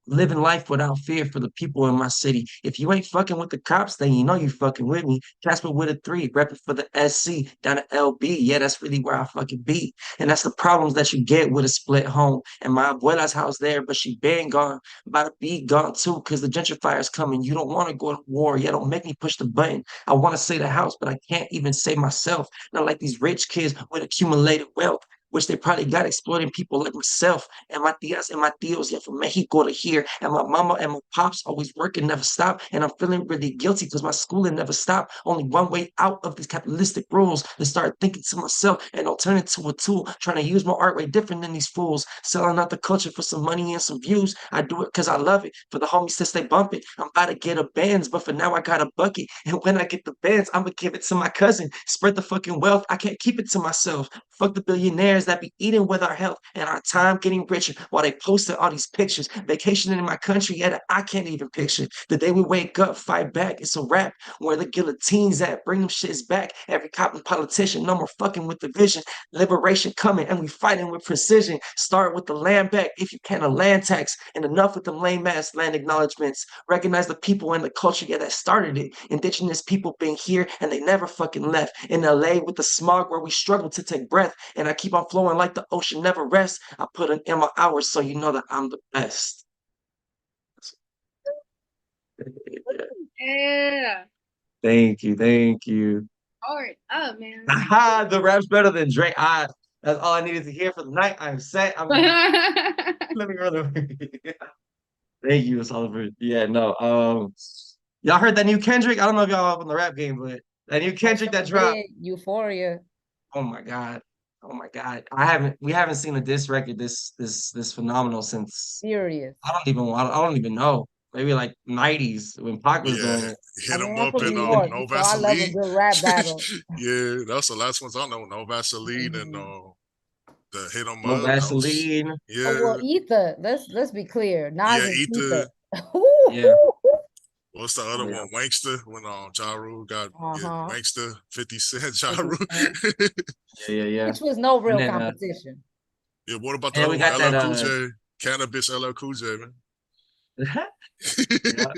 Living life without fear for the people in my city. If you ain't fucking with the cops, then you know you fucking with me. Casper with a 3, repping for the SC, down to LB. Yeah, that's really where I fucking be. And that's the problems that you get with a split home. And my abuela's house there, but she been gone. About to be gone too, because the gentrifier's coming. You don't want to go to war. Yeah, don't make me push the button. I want to say the house, but I can't even say myself. Not like these rich kids with accumulated wealth. which they probably got exploiting people like myself and my tias and my tios, yeah, from Mexico to here. And my mama and my pops always working, never stop. And I'm feeling really guilty because my schooling never stopped. Only one way out of these capitalistic rules, to start thinking to myself and I'll turn it to a tool, trying to use my art way different than these fools, selling out the culture for some money and some views. I do it because I love it, for the homies to stay bumping. I'm about to get a Benz, but for now I got a bucket. And when I get the Benz, I'm gonna give it to my cousin. Spread the fucking wealth. I can't keep it to myself. Fuck the billionaires that be eating with our health and our time getting richer while they posted all these pictures. Vacationing in my country, yet I can't even picture. The day we wake up, fight back, it's a wrap. Where the guillotines at, bring them shits back. Every cop and politician, no more fucking with the vision. Liberation coming and we fighting with precision. Start with the land back if you can, a land tax. And enough with them lame ass land acknowledgements. Recognize the people and the culture, yeah, that started it. Indigenous people been here and they never fucking left. In LA with the smog where we struggle to take breath. And I keep on flowing like the ocean never rests. I put in my hours so you know that I'm the best. Yeah. Thank you, thank you. Hard up, man. Aha, the rap's better than Drake. That's all I needed to hear for the night. I'm set. Let me run over. Thank you, Usolosopher. Yeah, no. Y'all heard that new Kendrick? I don't know if y'all up in the rap game, but that new Kendrick that dropped. Euphoria. Oh my God. Oh my God. We haven't seen a diss record this phenomenal since Serious. I don't even know. Maybe like 90s when Pac was doing it. Hit him I'm up from in New York, No so I love a Vaseline. good rap battle. Yeah, that's the last ones I know. No Vaseline and the Hit 'em No Up. That was Vaseline. Oh well, yeah. Ether. Let's be clear. Nas Yeah, is Ether. Yeah. What's the other Yeah. one? Wankster when Ja Rule got Uh-huh. Wankster, 50 Cent, Ja 50 Rule. Cent. Yeah. Which was no And real then competition. Yeah, what about the and other we one? got that LL Cool J, Cannabis LL Cool J, man. yeah.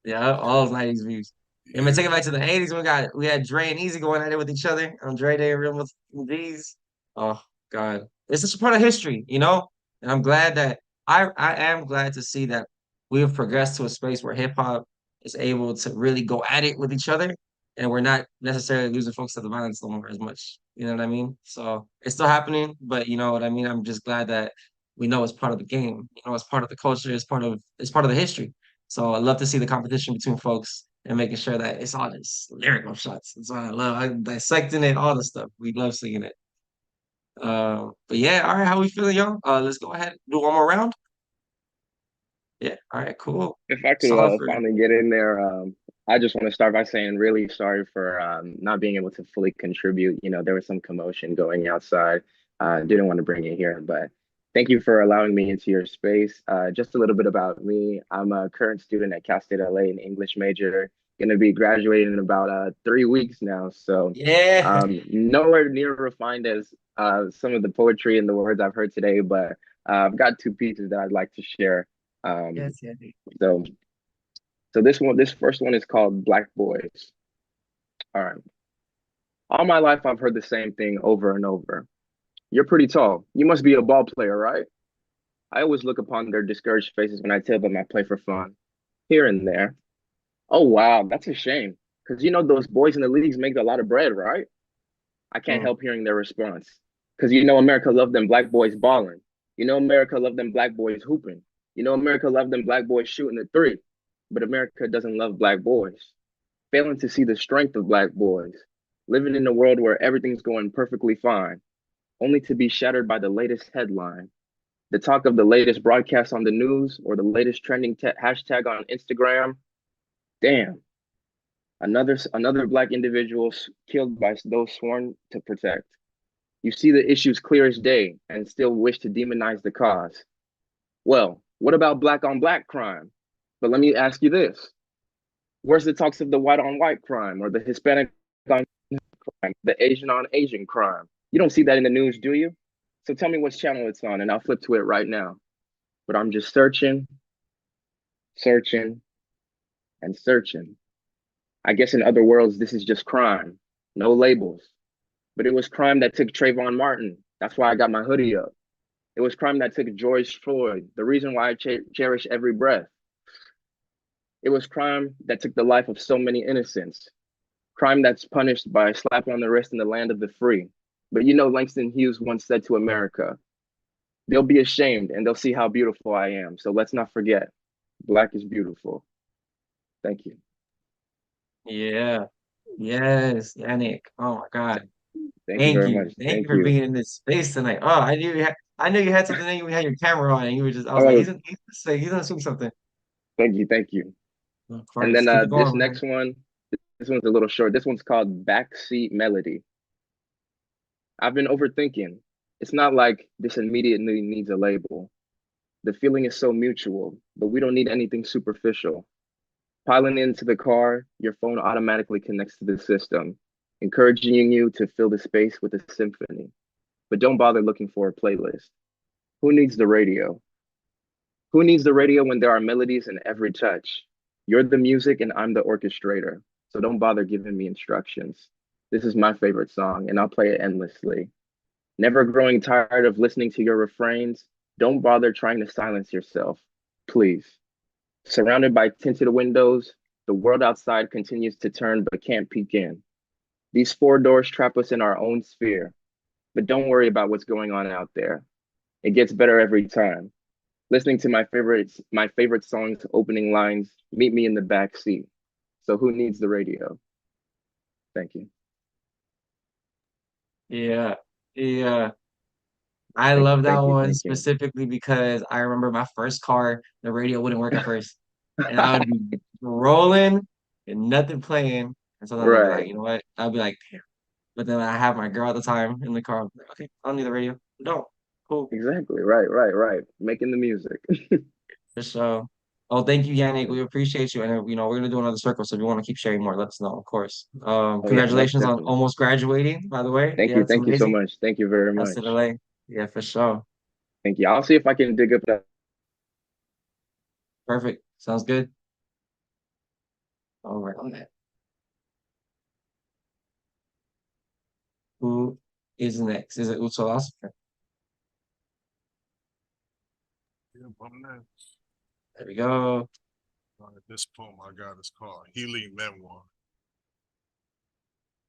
Yeah, all those 90s views. And man, take it Yeah, back to the 80s. We had Dre and Easy going at it with each other. On Dre Day, real with D's. Oh God. It's just a part of history, you know? And I'm glad that I am glad to see that we have progressed to a space where hip hop is able to really go at it with each other. And we're not necessarily losing focus of the violence no more as much. You know what I mean? So it's still happening, but you know what I mean? I'm just glad that we know it's part of the game. You know, it's part of the culture, it's part of the history. So I love to see the competition between folks and making sure that it's all just lyrical shots. That's what I love. I'm dissecting it, all the stuff. We love seeing it. But yeah, all right, how we feeling, y'all? Let's go ahead and do one more round. Yeah, all right, cool. If I could Solid for finally get in there, I just want to start by saying really sorry for not being able to fully contribute. You know, there was some commotion going outside. Didn't want to bring it here, but thank you for allowing me into your space. Just a little bit about me. I'm a current student at Cal State LA, an English major. Going to be graduating in about 3 weeks now. So yeah. nowhere near refined as some of the poetry and the words I've heard today, but I've got two pieces that I'd like to share. Yes, yeah. So this first one is called Black Boys. All right. All my life I've heard the same thing over and over. You're pretty tall. You must be a ball player, right? I always look upon their discouraged faces when I tell them I play for fun, here and there. Oh wow, that's a shame. Because you know those boys in the leagues make a lot of bread, right? I can't Mm. help hearing their response. Because you know America loved them black boys balling. You know America loved them black boys hooping. You know America loved them black boys shooting the three. But America doesn't love black boys. Failing to see the strength of black boys. Living in a world where everything's going perfectly fine, only to be shattered by the latest headline. The talk of the latest broadcast on the news or the latest trending hashtag on Instagram. Damn, another black individual killed by those sworn to protect. You see the issues clear as day and still wish to demonize the cause. Well, what about black on black crime? But let me ask you this. Where's the talks of the white on white crime or the Hispanic on crime, the Asian on Asian crime? You don't see that in the news, do you? So tell me what channel it's on and I'll flip to it right now. But I'm just searching, searching, and searching. I guess in other worlds, this is just crime, no labels. But it was crime that took Trayvon Martin. That's why I got my hoodie up. It was crime that took George Floyd, the reason why I cherish every breath. It was crime that took the life of so many innocents. Crime that's punished by a slap on the wrist in the land of the free. But you know, Langston Hughes once said to America, they'll be ashamed and they'll see how beautiful I am. So let's not forget, Black is beautiful. Thank you. Yeah. Yes, Yannick. Oh my God. Thank you Thank very you. much. Thank you Thank for you. being in this space tonight. Oh, I knew you had something in you. We had your camera on, and you were just. I was like, Oh, he's gonna sing something. thank you. Thank you. Of And course, then keep it this going, man. next one, this one's a little short. This one's called Backseat Melody. I've been overthinking. It's not like this immediately needs a label. The feeling is so mutual, but we don't need anything superficial. Piling into the car, your phone automatically connects to the system, encouraging you to fill the space with a symphony. But don't bother looking for a playlist. Who needs the radio? Who needs the radio when there are melodies in every touch? You're the music and I'm the orchestrator. So don't bother giving me instructions. This is my favorite song and I'll play it endlessly. Never growing tired of listening to your refrains, don't bother trying to silence yourself. Please. Surrounded by tinted windows, the world outside continues to turn but can't peek in. These four doors trap us in our own sphere. But don't worry about what's going on out there. It gets better every time. Listening to my favorite songs opening lines, meet me in the back seat. So who needs the radio? Thank you. Yeah, yeah. I Thank you. love that Thank you. one Thank you. specifically because I remember my first car, the radio wouldn't work at first, and I would be rolling and nothing playing, and sometimes I'd be like, Right. you know what? I'd be like, damn. But then I have my girl at the time in the car. I'm like, okay, I don't need the radio. No, cool. Exactly. Right. Right. Right. Making the music. For sure. Oh, thank you, Yannick. We appreciate you. And we're gonna do another circle. So if you want to keep sharing more, let us know, of course. Oh yeah, most Congratulations on definitely. almost graduating, by the way. Thank Yeah, you. it's Thank you so amazing. much. Thank you very That's in much. LA. Yeah, for sure. Thank you. I'll see if I can dig up that. Perfect. Sounds good. All right on that. Who is next? Is it Usolosopher? Yeah, I'm next. There we go. This poem I got is called Healing Memoir.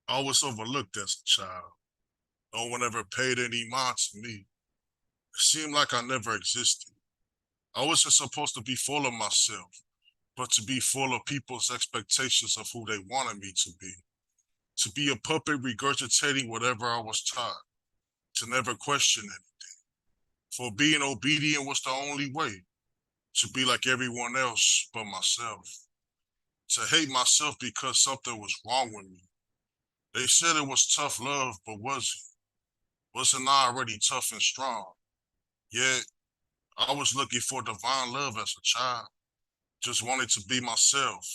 I was overlooked as a child. No one ever paid any mind to me. It seemed like I never existed. I wasn't supposed to be full of myself, but to be full of people's expectations of who they wanted me to be. To be a puppet regurgitating whatever I was taught. To never question it. For being obedient was the only way. To be like everyone else but myself. To hate myself because something was wrong with me. They said it was tough love, but was it? Wasn't I already tough and strong? Yet, I was looking for divine love as a child. Just wanted to be myself.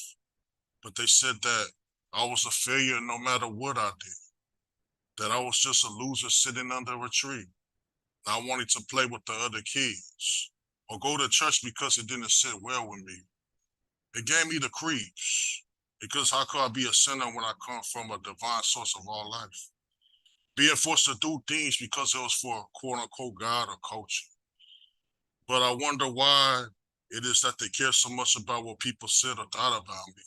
But they said that I was a failure no matter what I did. That I was just a loser sitting under a tree. I wanted to play with the other kids. Or go to church because it didn't sit well with me. It gave me the creeps. Because how could I be a sinner when I come from a divine source of all life? Being forced to do things because it was for a quote unquote God or culture. But I wonder why it is that they care so much about what people said or thought about me.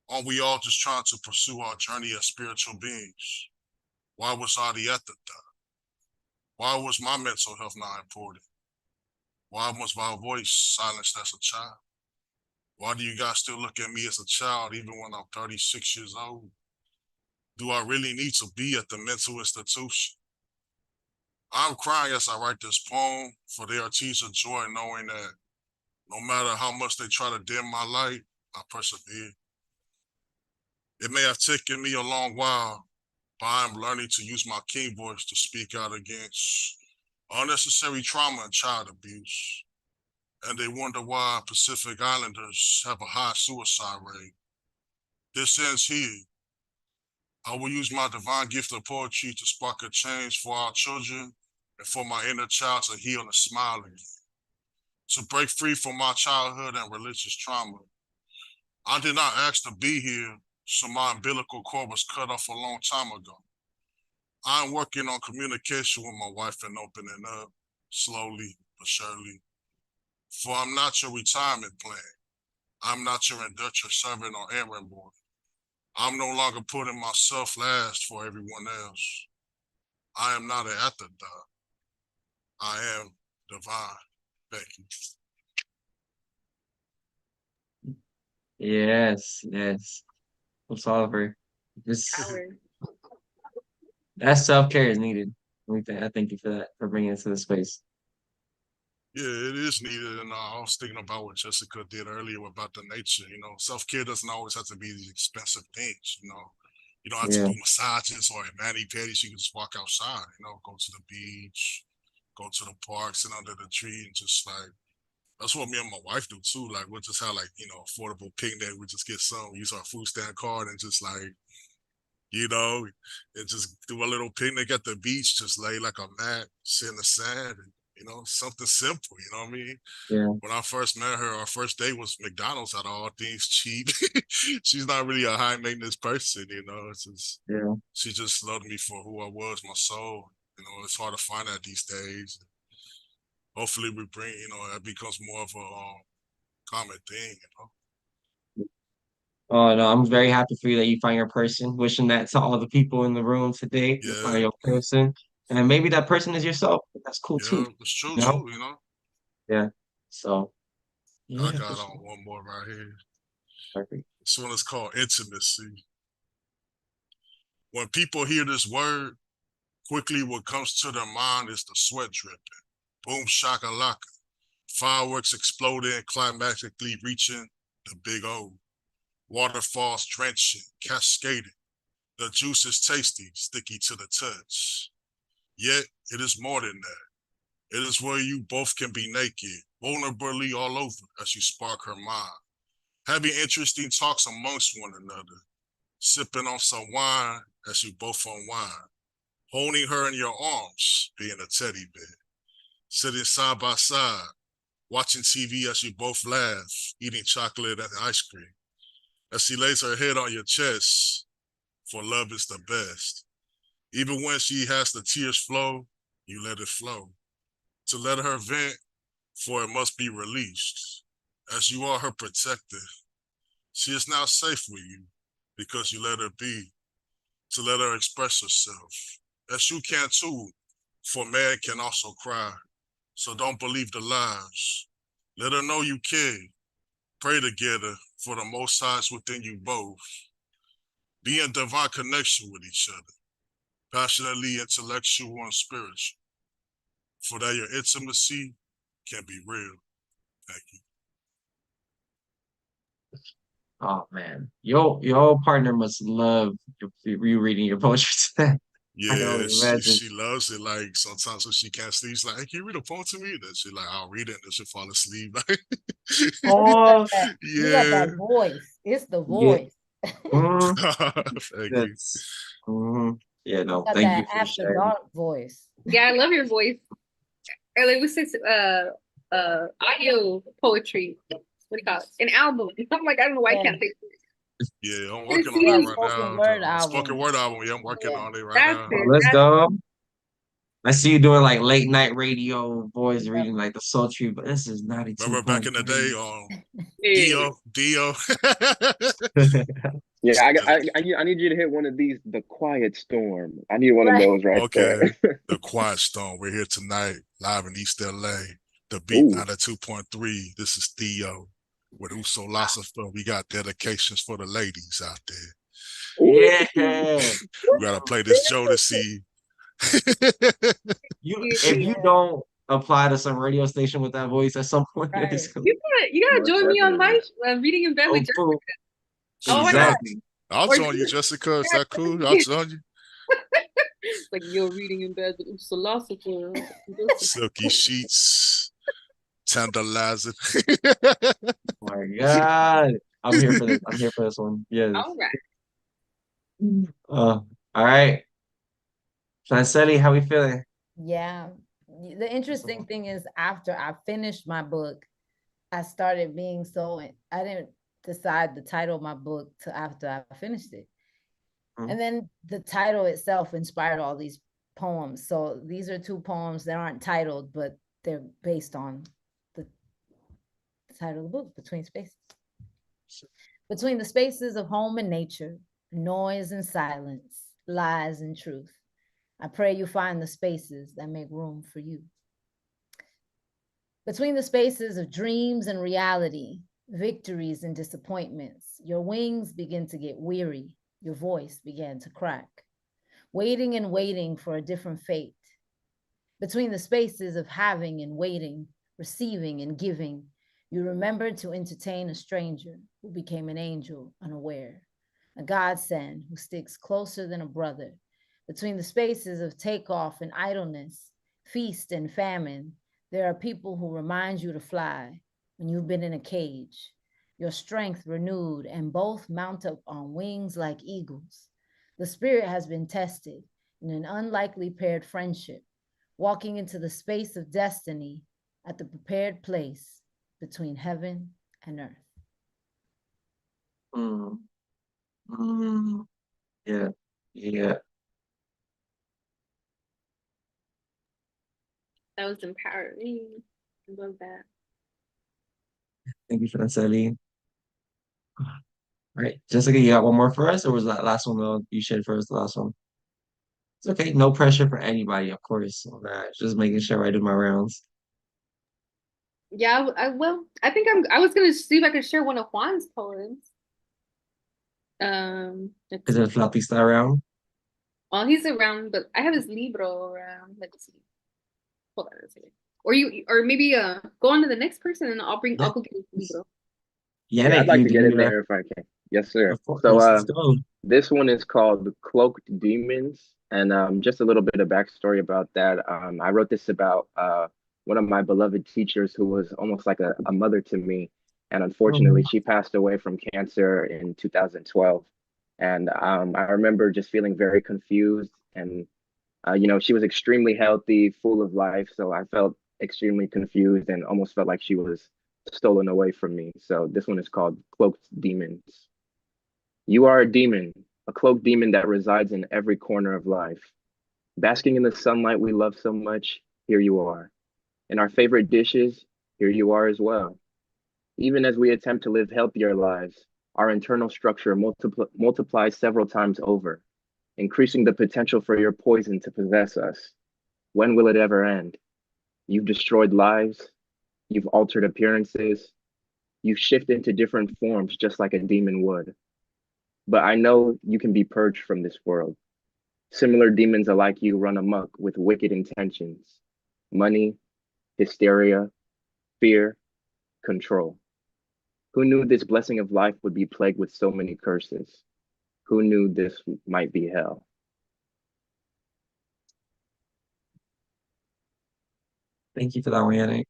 Aren't we all just trying to pursue our journey as spiritual beings? Why was I the afterthought? Why was my mental health not important? Why was my voice silenced as a child? Why do you guys still look at me as a child even when I'm 36 years old? Do I really need to be at the mental institution? I'm crying as I write this poem, for there are tears of joy knowing that no matter how much they try to dim my light, I persevere. It may have taken me a long while, but I'm learning to use my king voice to speak out against unnecessary trauma and child abuse. And they wonder why Pacific Islanders have a high suicide rate. This ends here. I will use my divine gift of poetry to spark a change for our children and for my inner child to heal and smile again. To break free from my childhood and religious trauma. I did not ask to be here, so my umbilical cord was cut off a long time ago. I'm working on communication with my wife and opening up, slowly but surely. For I'm not your retirement plan. I'm not your indentured servant or errand boy. I'm no longer putting myself last for everyone else. I am not an afterthought. I am divine. Thank you. Yes, yes. Usolosopher. This Power. that self-care is needed. I thank you for that, for bringing it to the space. Yeah, it is needed, and I was thinking about what Jessica did earlier about the nature. Self-care doesn't always have to be these expensive things. You don't have to Yeah. do massages or mani pedis. You can just walk outside. Go to the beach, go to the park, sit under the tree, and just like that's what me and my wife do too. Like we'll just have affordable picnic. We just get some, use our food stand card, and just you know, and just do a little picnic at the beach, just lay like a mat, sit in the sand, and something simple, you know what I mean? Yeah. When I first met her, our first date was McDonald's out of all things cheap. She's not really a high maintenance person, it's just Yeah. she just loved me for who I was, my soul. It's hard to find that these days. Hopefully we bring, that becomes more of a common thing. Oh no, I'm very happy for you that you find your person. Wishing that to all the people in the room today. You find Yeah, your person. And maybe that person is yourself. That's cool too. yeah, it's true You know? too. Yeah. So I yeah, for got sure. on one more right here. Perfect. This one is called intimacy. When people hear this word, quickly what comes to their mind is the sweat dripping. Boom shakalaka. Fireworks exploding, climactically reaching the big O. Waterfalls drenching, cascading. The juice is tasty, sticky to the touch. Yet, it is more than that. It is where you both can be naked, vulnerably all over as you spark her mind. Having interesting talks amongst one another. Sipping on some wine as you both unwind. Holding her in your arms, being a teddy bear. Sitting side by side, watching TV as you both laugh, eating chocolate and ice cream. As she lays her head on your chest, for love is the best. Even when she has the tears flow, you let it flow. To let her vent, for it must be released. As you are her protector, she is now safe with you because you let her be, to let her express herself. As you can too, for man can also cry. So don't believe the lies. Let her know you care. Pray together for the most highs within you both. Be in divine connection with each other, passionately intellectual and spiritual, for that your intimacy can be real. Thank you. Oh man. Your partner must love you reading your poetry today. I can Yeah, only she imagine. she loves it. Like sometimes when she can't sleep, she's like, "Hey, can you read a poem to me?" Then she like, "I'll read it," and then she'll fall asleep. Like, Oh, you got Oh that. You got yeah. that voice. It's the yeah. voice. Mhm. Thank you. That's yeah, no, Got thank you that for after sharing. dark voice. Yeah, I love your voice. Or like we said, audio poetry. What do you call it? An album. I'm like, I don't know why I Yeah, can't think. Yeah, I'm It's working on yeah, that you. right spoken now. word The spoken album. word album. Yeah, I'm working Yeah. on it right That's now. Oh, it. let's That's go. I see you doing like late night radio voice Yep. reading like the sultry, but this is Remember back in the day 92.3. on it. Dio. Yeah, Still, I need you to hit one of these, the quiet storm. I need one of Right. those right there. okay. The Quiet Storm. We're here tonight, live in East LA. The Beat Ooh, 92.3. This is Theo with Usolosopher. We got dedications for the ladies out there. ooh. Yeah. We gotta play this Jodeci. If you Yeah. don't apply to some radio station with that voice at some point, it's Right. gonna You gotta Most join me on definitely. my reading in bed with oh, Jessica. cool. Oh my god. Exactly. I'll Or join you, Jessica. Is that cool? I'll join you. like you're reading in bed with Usolosopher. Silky sheets, tantalizing. Oh my God. I'm here for this. I'm here for this one. Yes. All right. All right. Franceli, how we feeling? Yeah. The interesting So, thing is after I finished my book, I started being so I didn't decide the title of my book till after I finished it. hmm, And then the title itself inspired all these poems. So these are two poems that aren't titled, but they're based on the title of the book, Between Spaces. Between the spaces of home and nature, noise and silence, lies and truth. I pray you find the spaces that make room for you. Between the spaces of dreams and reality, victories and disappointments, your wings begin to get weary, your voice began to crack, waiting and waiting for a different fate. Between the spaces of having and waiting, receiving and giving, you remembered to entertain a stranger who became an angel unaware, a godsend who sticks closer than a brother. Between the spaces of takeoff and idleness, feast and famine, there are people who remind you to fly when you've been in a cage, your strength renewed, and both mount up on wings like eagles. The spirit has been tested in an unlikely paired friendship, walking into the space of destiny at the prepared place between heaven and earth. Mm. Mm. Yeah. Yeah. That was empowering. I love that. Thank you, Franceli. All right, Jessica, you got one more for us, or was that last one you shared first, the last one? It's okay, no pressure for anybody, of course. On that. Just making sure I do my rounds. Yeah, I think I was gonna see if I could share one of Juan's poems. Let's Is it a see. flautista round? Oh, he's around, but I have his libro around. Let's see. Hold on a second. Or maybe go on to the next person and I'll go get his libro. Yeah, I'd Yannick, like you to do get in your, there if I can. Yes, sir. of course, So let's go. this one is called Cloaked Demons. And just a little bit of backstory about that. I wrote this about one of my beloved teachers who was almost like a mother to me. And unfortunately, Um, she passed away from cancer in 2012. And I remember just feeling very confused. And, she was extremely healthy, full of life. So I felt extremely confused and almost felt like she was stolen away from me. So this one is called Cloaked Demons. You are a demon, a cloaked demon that resides in every corner of life. Basking in the sunlight we love so much, here you are. In our favorite dishes, here you are as well. Even as we attempt to live healthier lives, our internal structure multiplies several times over, increasing the potential for your poison to possess us. When will it ever end? You've destroyed lives, you've altered appearances, you've shifted into different forms just like a demon would. But I know you can be purged from this world. Similar demons alike you run amok with wicked intentions: money, hysteria, fear, control. Who knew this blessing of life would be plagued with so many curses? Who knew this might be hell? Thank you for that one, Yannick.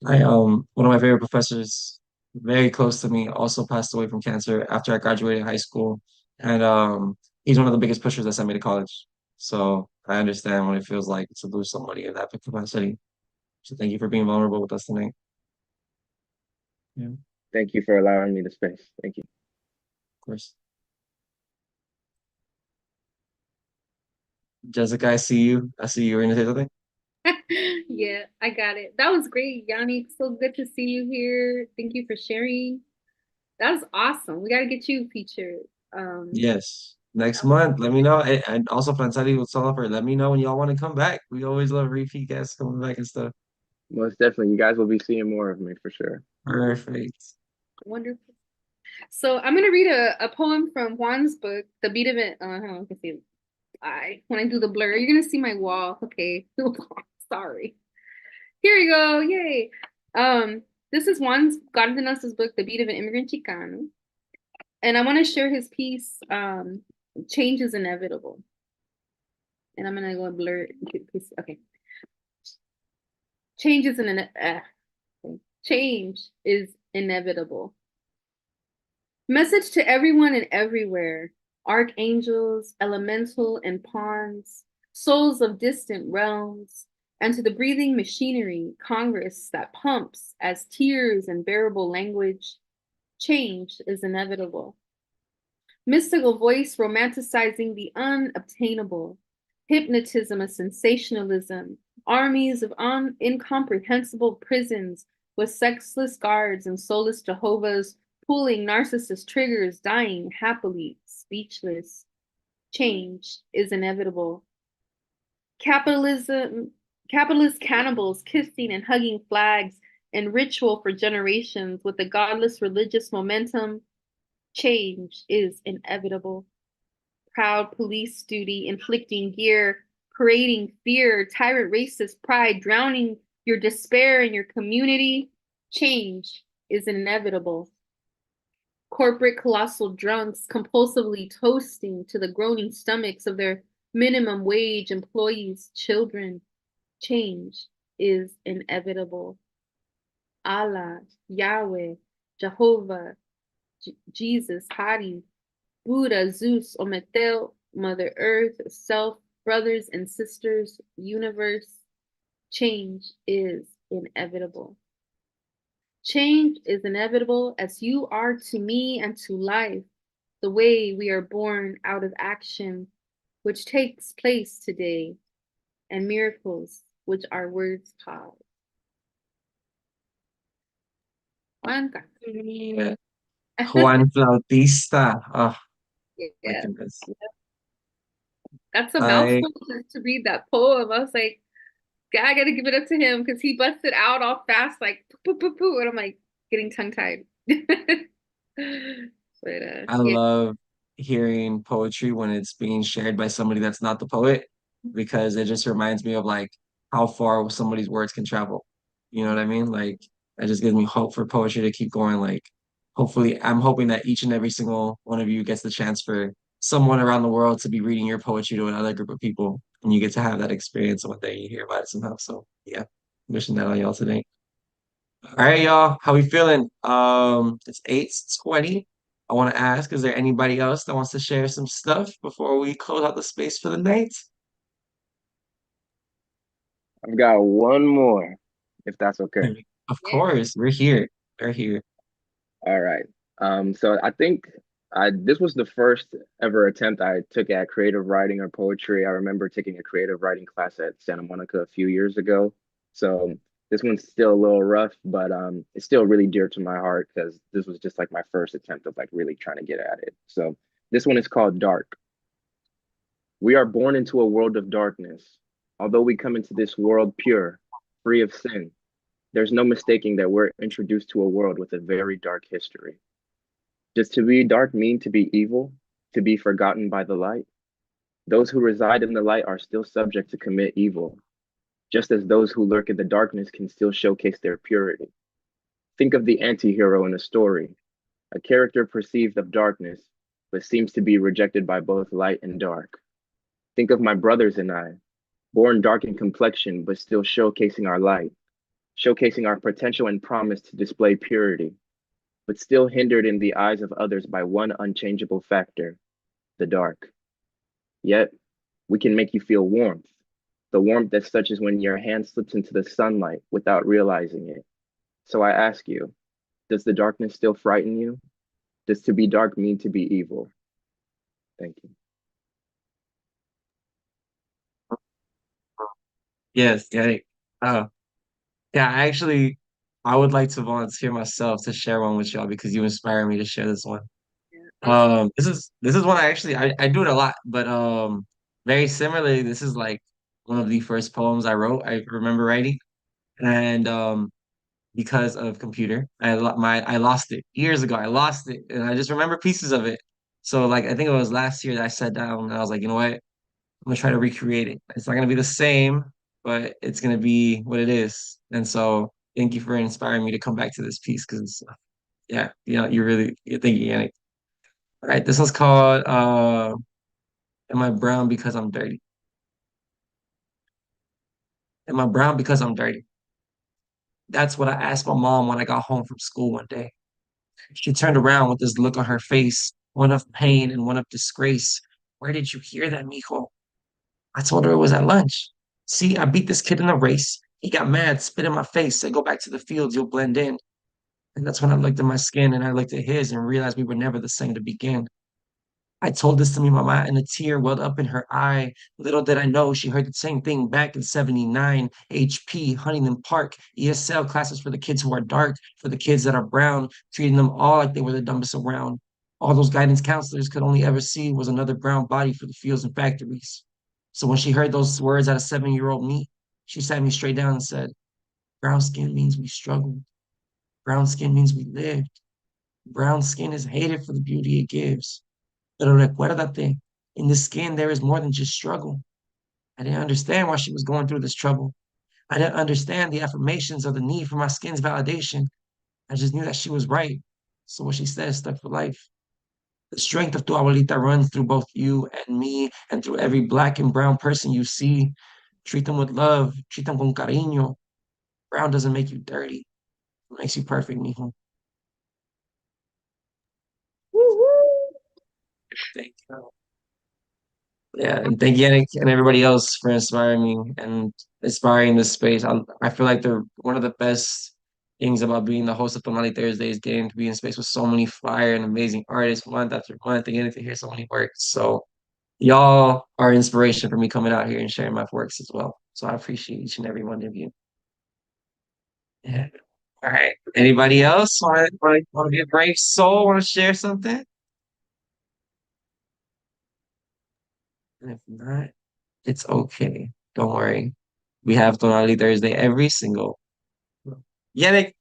One of my favorite professors, very close to me, also passed away from cancer after I graduated high school. And he's one of the biggest pushers that sent me to college. So I understand what it feels like to lose somebody in that capacity. So thank you for being vulnerable with us tonight. Yeah, of Thank you for allowing me the space. Thank you. course. Jessica, I see you. I see you were gonna say something. Yeah, I got it. That was great, Yanni. So good to see you here. Thank you for sharing. That was awesome. We got to get you featured. Yes. Next month, let me know. And also Franceli Usolosopher, let me know when y'all want to come back. We always love repeat guests coming back and stuff. Most definitely. You guys will be seeing more of me for sure. Perfect. Wonderful. So I'm gonna read a poem from Juan's book, The Beat of It. Hold on, I can see. When I do the blur, you're gonna see my wall. Okay, sorry. Here we go. Yay. This is Juan Cardenas's book, The Beat of an Immigrant Chicano. And I want to share his piece, Change is Inevitable. And I'm gonna go blur. Okay. Change is change is inevitable. Message to everyone and everywhere, archangels, elemental and pawns, souls of distant realms, and to the breathing machinery, Congress that pumps as tears and bearable language, change is inevitable. Mystical voice romanticizing the unobtainable, hypnotism of sensationalism, armies of incomprehensible prisons with sexless guards and soulless Jehovah's pulling narcissist triggers, dying happily, speechless. Change is inevitable. Capitalism, capitalist cannibals kissing and hugging flags and ritual for generations with a godless religious momentum. Change is inevitable. Proud police duty inflicting gear, parading fear, tyrant racist pride, drowning your despair in your community. Change is inevitable. Corporate colossal drunks compulsively toasting to the groaning stomachs of their minimum wage employees' children. Change is inevitable. Allah, Yahweh, Jehovah, Jesus, Hari, Buddha, Zeus, Ometel, Mother Earth, Self, brothers and sisters, universe. Change is inevitable. Change is inevitable as you are to me and to life, the way we are born out of action, which takes place today, and miracles which our words cause. Juan, Yeah. Juan Flautista. Oh my yeah, goodness. that's a I mouthful to read that poem. I was like, I gotta give it up to him because he busted out all fast, like poo, poo, poo, poo, and I'm like getting tongue tied. But I yeah. love hearing poetry when it's being shared by somebody that's not the poet because it just reminds me of like how far somebody's words can travel. You know what I mean? Like that just gives me hope for poetry to keep going. Like hopefully I'm hoping that each and every single one of you gets the chance for someone around the world to be reading your poetry to another group of people and you get to have that experience one day you hear about it somehow. So yeah, wishing that on y'all today. All right, y'all. How we feeling? It's 8:20. I want to ask, is there anybody else that wants to share some stuff before we close out the space for the night? I've got one more, if that's okay. Of course, we're here. We're here. All right. So I think this was the first ever attempt I took at creative writing or poetry. I remember taking a creative writing class at Santa Monica a few years ago. So this one's still a little rough, but it's still really dear to my heart because this was just like my first attempt of like really trying to get at it. So this one is called Dark. We are born into a world of darkness. Although we come into this world pure, free of sin, there's no mistaking that we're introduced to a world with a very dark history. Does to be dark mean to be evil, to be forgotten by the light? Those who reside in the light are still subject to commit evil, just as those who lurk in the darkness can still showcase their purity. Think of the anti-hero in a story, a character perceived of darkness, but seems to be rejected by both light and dark. Think of my brothers and I, born dark in complexion, but still showcasing our light, showcasing our potential and promise to display purity, but still hindered in the eyes of others by one unchangeable factor, the dark. Yet, we can make you feel warmth, the warmth that such as when your hand slips into the sunlight without realizing it. So I ask you, does the darkness still frighten you? Does to be dark mean to be evil? Thank you. Yes, yeah. Oh, yeah, I would like to volunteer myself to share one with y'all because you inspire me to share this one. This is one I do it a lot, but very similarly, this is like one of the first poems I wrote. I remember writing, and because of computer, I lost it years ago. I lost it, and I just remember pieces of it. So like I think it was last year that I sat down and I was like, you know what? I'm gonna try to recreate it. It's not gonna be the same, but it's gonna be what it is. And so thank you for inspiring me to come back to this piece because yeah, thank you, Yannick. All right, this one's called Am I Brown Because I'm Dirty? Am I brown because I'm dirty? That's what I asked my mom when I got home from school one day. She turned around with this look on her face, one of pain and one of disgrace. Where did you hear that, mijo? I told her it was at lunch. See, I beat this kid in a race. He got mad, spit in my face, said, go back to the fields, you'll blend in. And that's when I looked at my skin and I looked at his and realized we were never the same to begin. I told this to me, mama, and a tear welled up in her eye. Little did I know she heard the same thing back in 79. HP, Huntington Park, ESL classes for the kids who are dark, for the kids that are brown, treating them all like they were the dumbest around. All those guidance counselors could only ever see was another brown body for the fields and factories. So when she heard those words out of 7-year-old me, she sat me straight down and said, brown skin means we struggled. Brown skin means we lived. Brown skin is hated for the beauty it gives. Pero recuérdate, in the skin there is more than just struggle. I didn't understand why she was going through this trouble. I didn't understand the affirmations of the need for my skin's validation. I just knew that she was right. So what she said stuck for life. The strength of tu abuelita runs through both you and me and through every black and brown person you see. Treat them with love. Treat them con cariño. Brown doesn't make you dirty. It makes you perfect, mijo. Thank you. Yeah, and thank Yannick and everybody else for inspiring me and inspiring this space. I feel like they're one of the best things about being the host of Tonalli Thursday is getting to be in space with so many fire and amazing artists month after month and getting to hear so many works. So y'all are inspiration for me coming out here and sharing my works as well. So I appreciate each and every one of you. Yeah. All right. Anybody else want to be a brave soul? Want to share something? And if not, it's okay. Don't worry. We have Tonality Thursday every single. Yannick,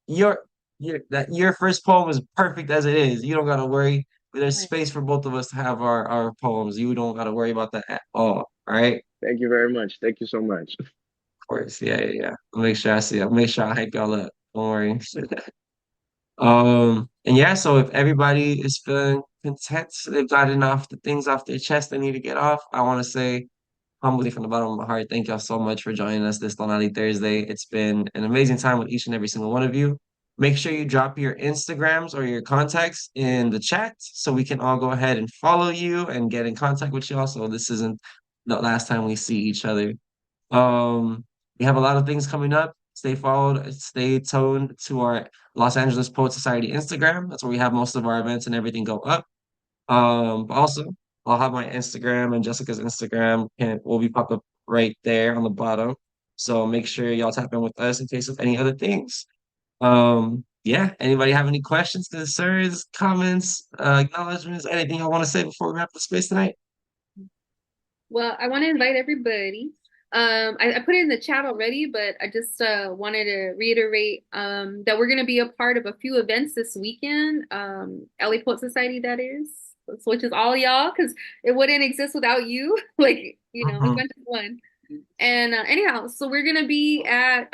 your first poem is perfect as it is. You don't gotta worry. There's space for both of us to have our poems. You don't gotta worry about that at all. All right? Thank you very much. Thank you so much. Of course. Yeah, yeah, yeah. I'll make sure I see it. I'll make sure I hype y'all up. Don't worry. And yeah, so if everybody is feeling content, they've gotten off the things off their chest they need to get off, I want to say humbly from the bottom of my heart, thank y'all so much for joining us this Tonali Thursday. It's been an amazing time with each and every single one of you. Make sure you drop your Instagrams or your contacts in the chat so we can all go ahead and follow you and get in contact with y'all. So this isn't the last time we see each other. Um, we have a lot of things coming up. Stay followed, stay tuned to our Los Angeles Poet Society Instagram. That's where we have most of our events and everything go up. But also, I'll have my Instagram and Jessica's Instagram and will be popped up right there on the bottom. So make sure y'all tap in with us in case of any other things. Yeah, anybody have any questions, concerns, comments, acknowledgments, anything y'all want to say before we wrap the space tonight? Well, I want to invite everybody. I put it in the chat already, but I just wanted to reiterate that we're going to be a part of a few events this weekend. LA Poet Society, that is, which is all y'all, because it wouldn't exist without you. Like, you know, it's not just one. And anyhow, so we're going to be at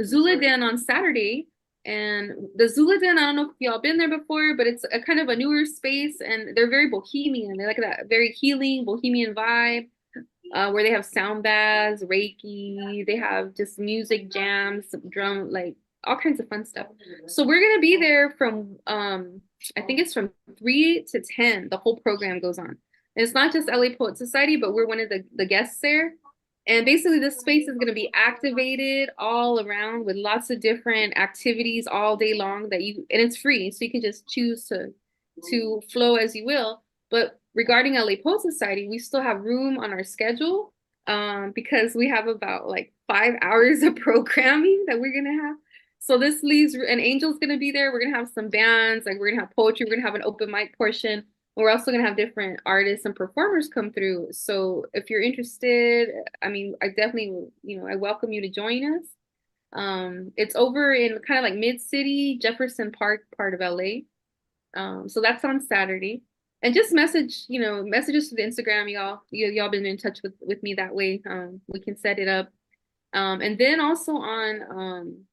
Zula Den on Saturday. And the Zula Den, I don't know if y'all been there before, but it's a kind of a newer space, and they're very bohemian. They like that very healing bohemian vibe, where they have sound baths, Reiki. They have just music jams, drum, like all kinds of fun stuff. So we're gonna be there from I think it's from 3 to 10. The whole program goes on. And it's not just LA Poet Society, but we're one of the guests there. And basically, this space is going to be activated all around with lots of different activities all day long and it's free, so you can just choose to flow as you will. But regarding LA Poet Society, we still have room on our schedule because we have about like 5 hours of programming that we're gonna have. So this leaves, and Angel's gonna be there. We're gonna have some bands, like we're gonna have poetry. We're gonna have an open mic portion. We're also going to have different artists and performers come through. So if you're interested, I mean, I definitely, I welcome you to join us. It's over in kind of like mid-city, Jefferson Park part of LA. So that's on Saturday. And just messages to the Instagram, y'all been in touch with me that way. We can set it up. And then also on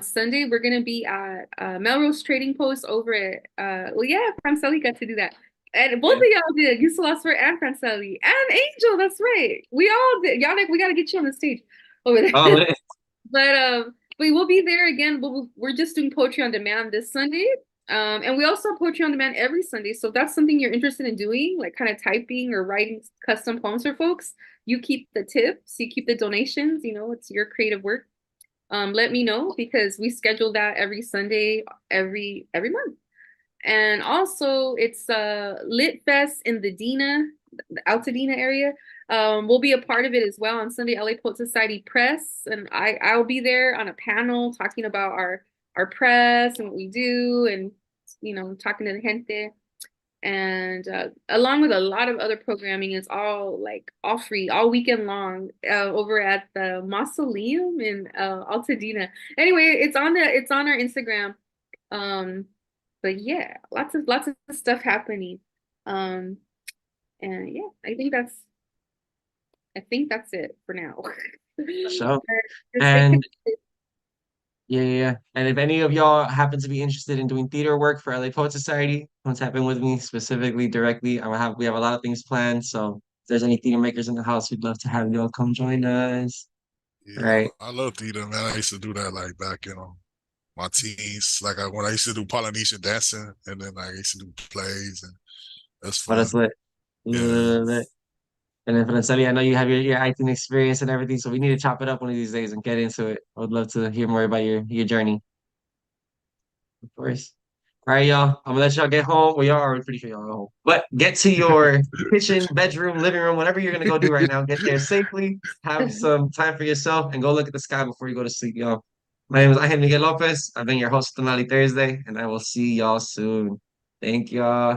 Sunday, we're going to be at Melrose Trading Post over at, Franceli got to do that. And both of y'all did, Usolosopher and Franceli and Angel. That's right. We all did. Y'all, we got to get you on the stage over there. Oh, But we will be there again. But we're just doing poetry on demand this Sunday. And we also have poetry on demand every Sunday. So if that's something you're interested in doing, like kind of typing or writing custom poems for folks, you keep the tips, you keep the donations. It's your creative work. Let me know, because we schedule that every Sunday, every month. And also, it's Lit Fest in the Altadena area. We'll be a part of it as well on Sunday, LA Poet Society Press. And I'll be there on a panel talking about our press and what we do. And talking to the gente. And along with a lot of other programming, it's all free, all weekend long, over at the Mausoleum in Altadena. Anyway, it's on our Instagram. But yeah, lots of stuff happening. And yeah, I think that's it for now. So, Just stay and connected. yeah. And if any of y'all happen to be interested in doing theater work for LA Poet Society, come tap in with me specifically directly. We have a lot of things planned. So if there's any theater makers in the house, we'd love to have y'all come join us. Yeah, Right. I love theater, man. I used to do that like back in my teens. Like when I used to do Polynesian dancing, and then I used to do plays, and that's But fun. that's lit. Yeah, Lit. And then Franceli, I know you have your acting experience and everything, so we need to chop it up one of these days and get into it. I would love to hear more about your journey. Of course. All right, y'all. I'm gonna let y'all get home. Well, y'all are pretty sure y'all are home. But get to your kitchen, bedroom, living room, whatever you're gonna go do right now. Get there safely. Have some time for yourself and go look at the sky before you go to sleep, y'all. My name is Angel Miguel Lopez. I've been your host, Tonalli Thursday, and I will see y'all soon. Thank y'all.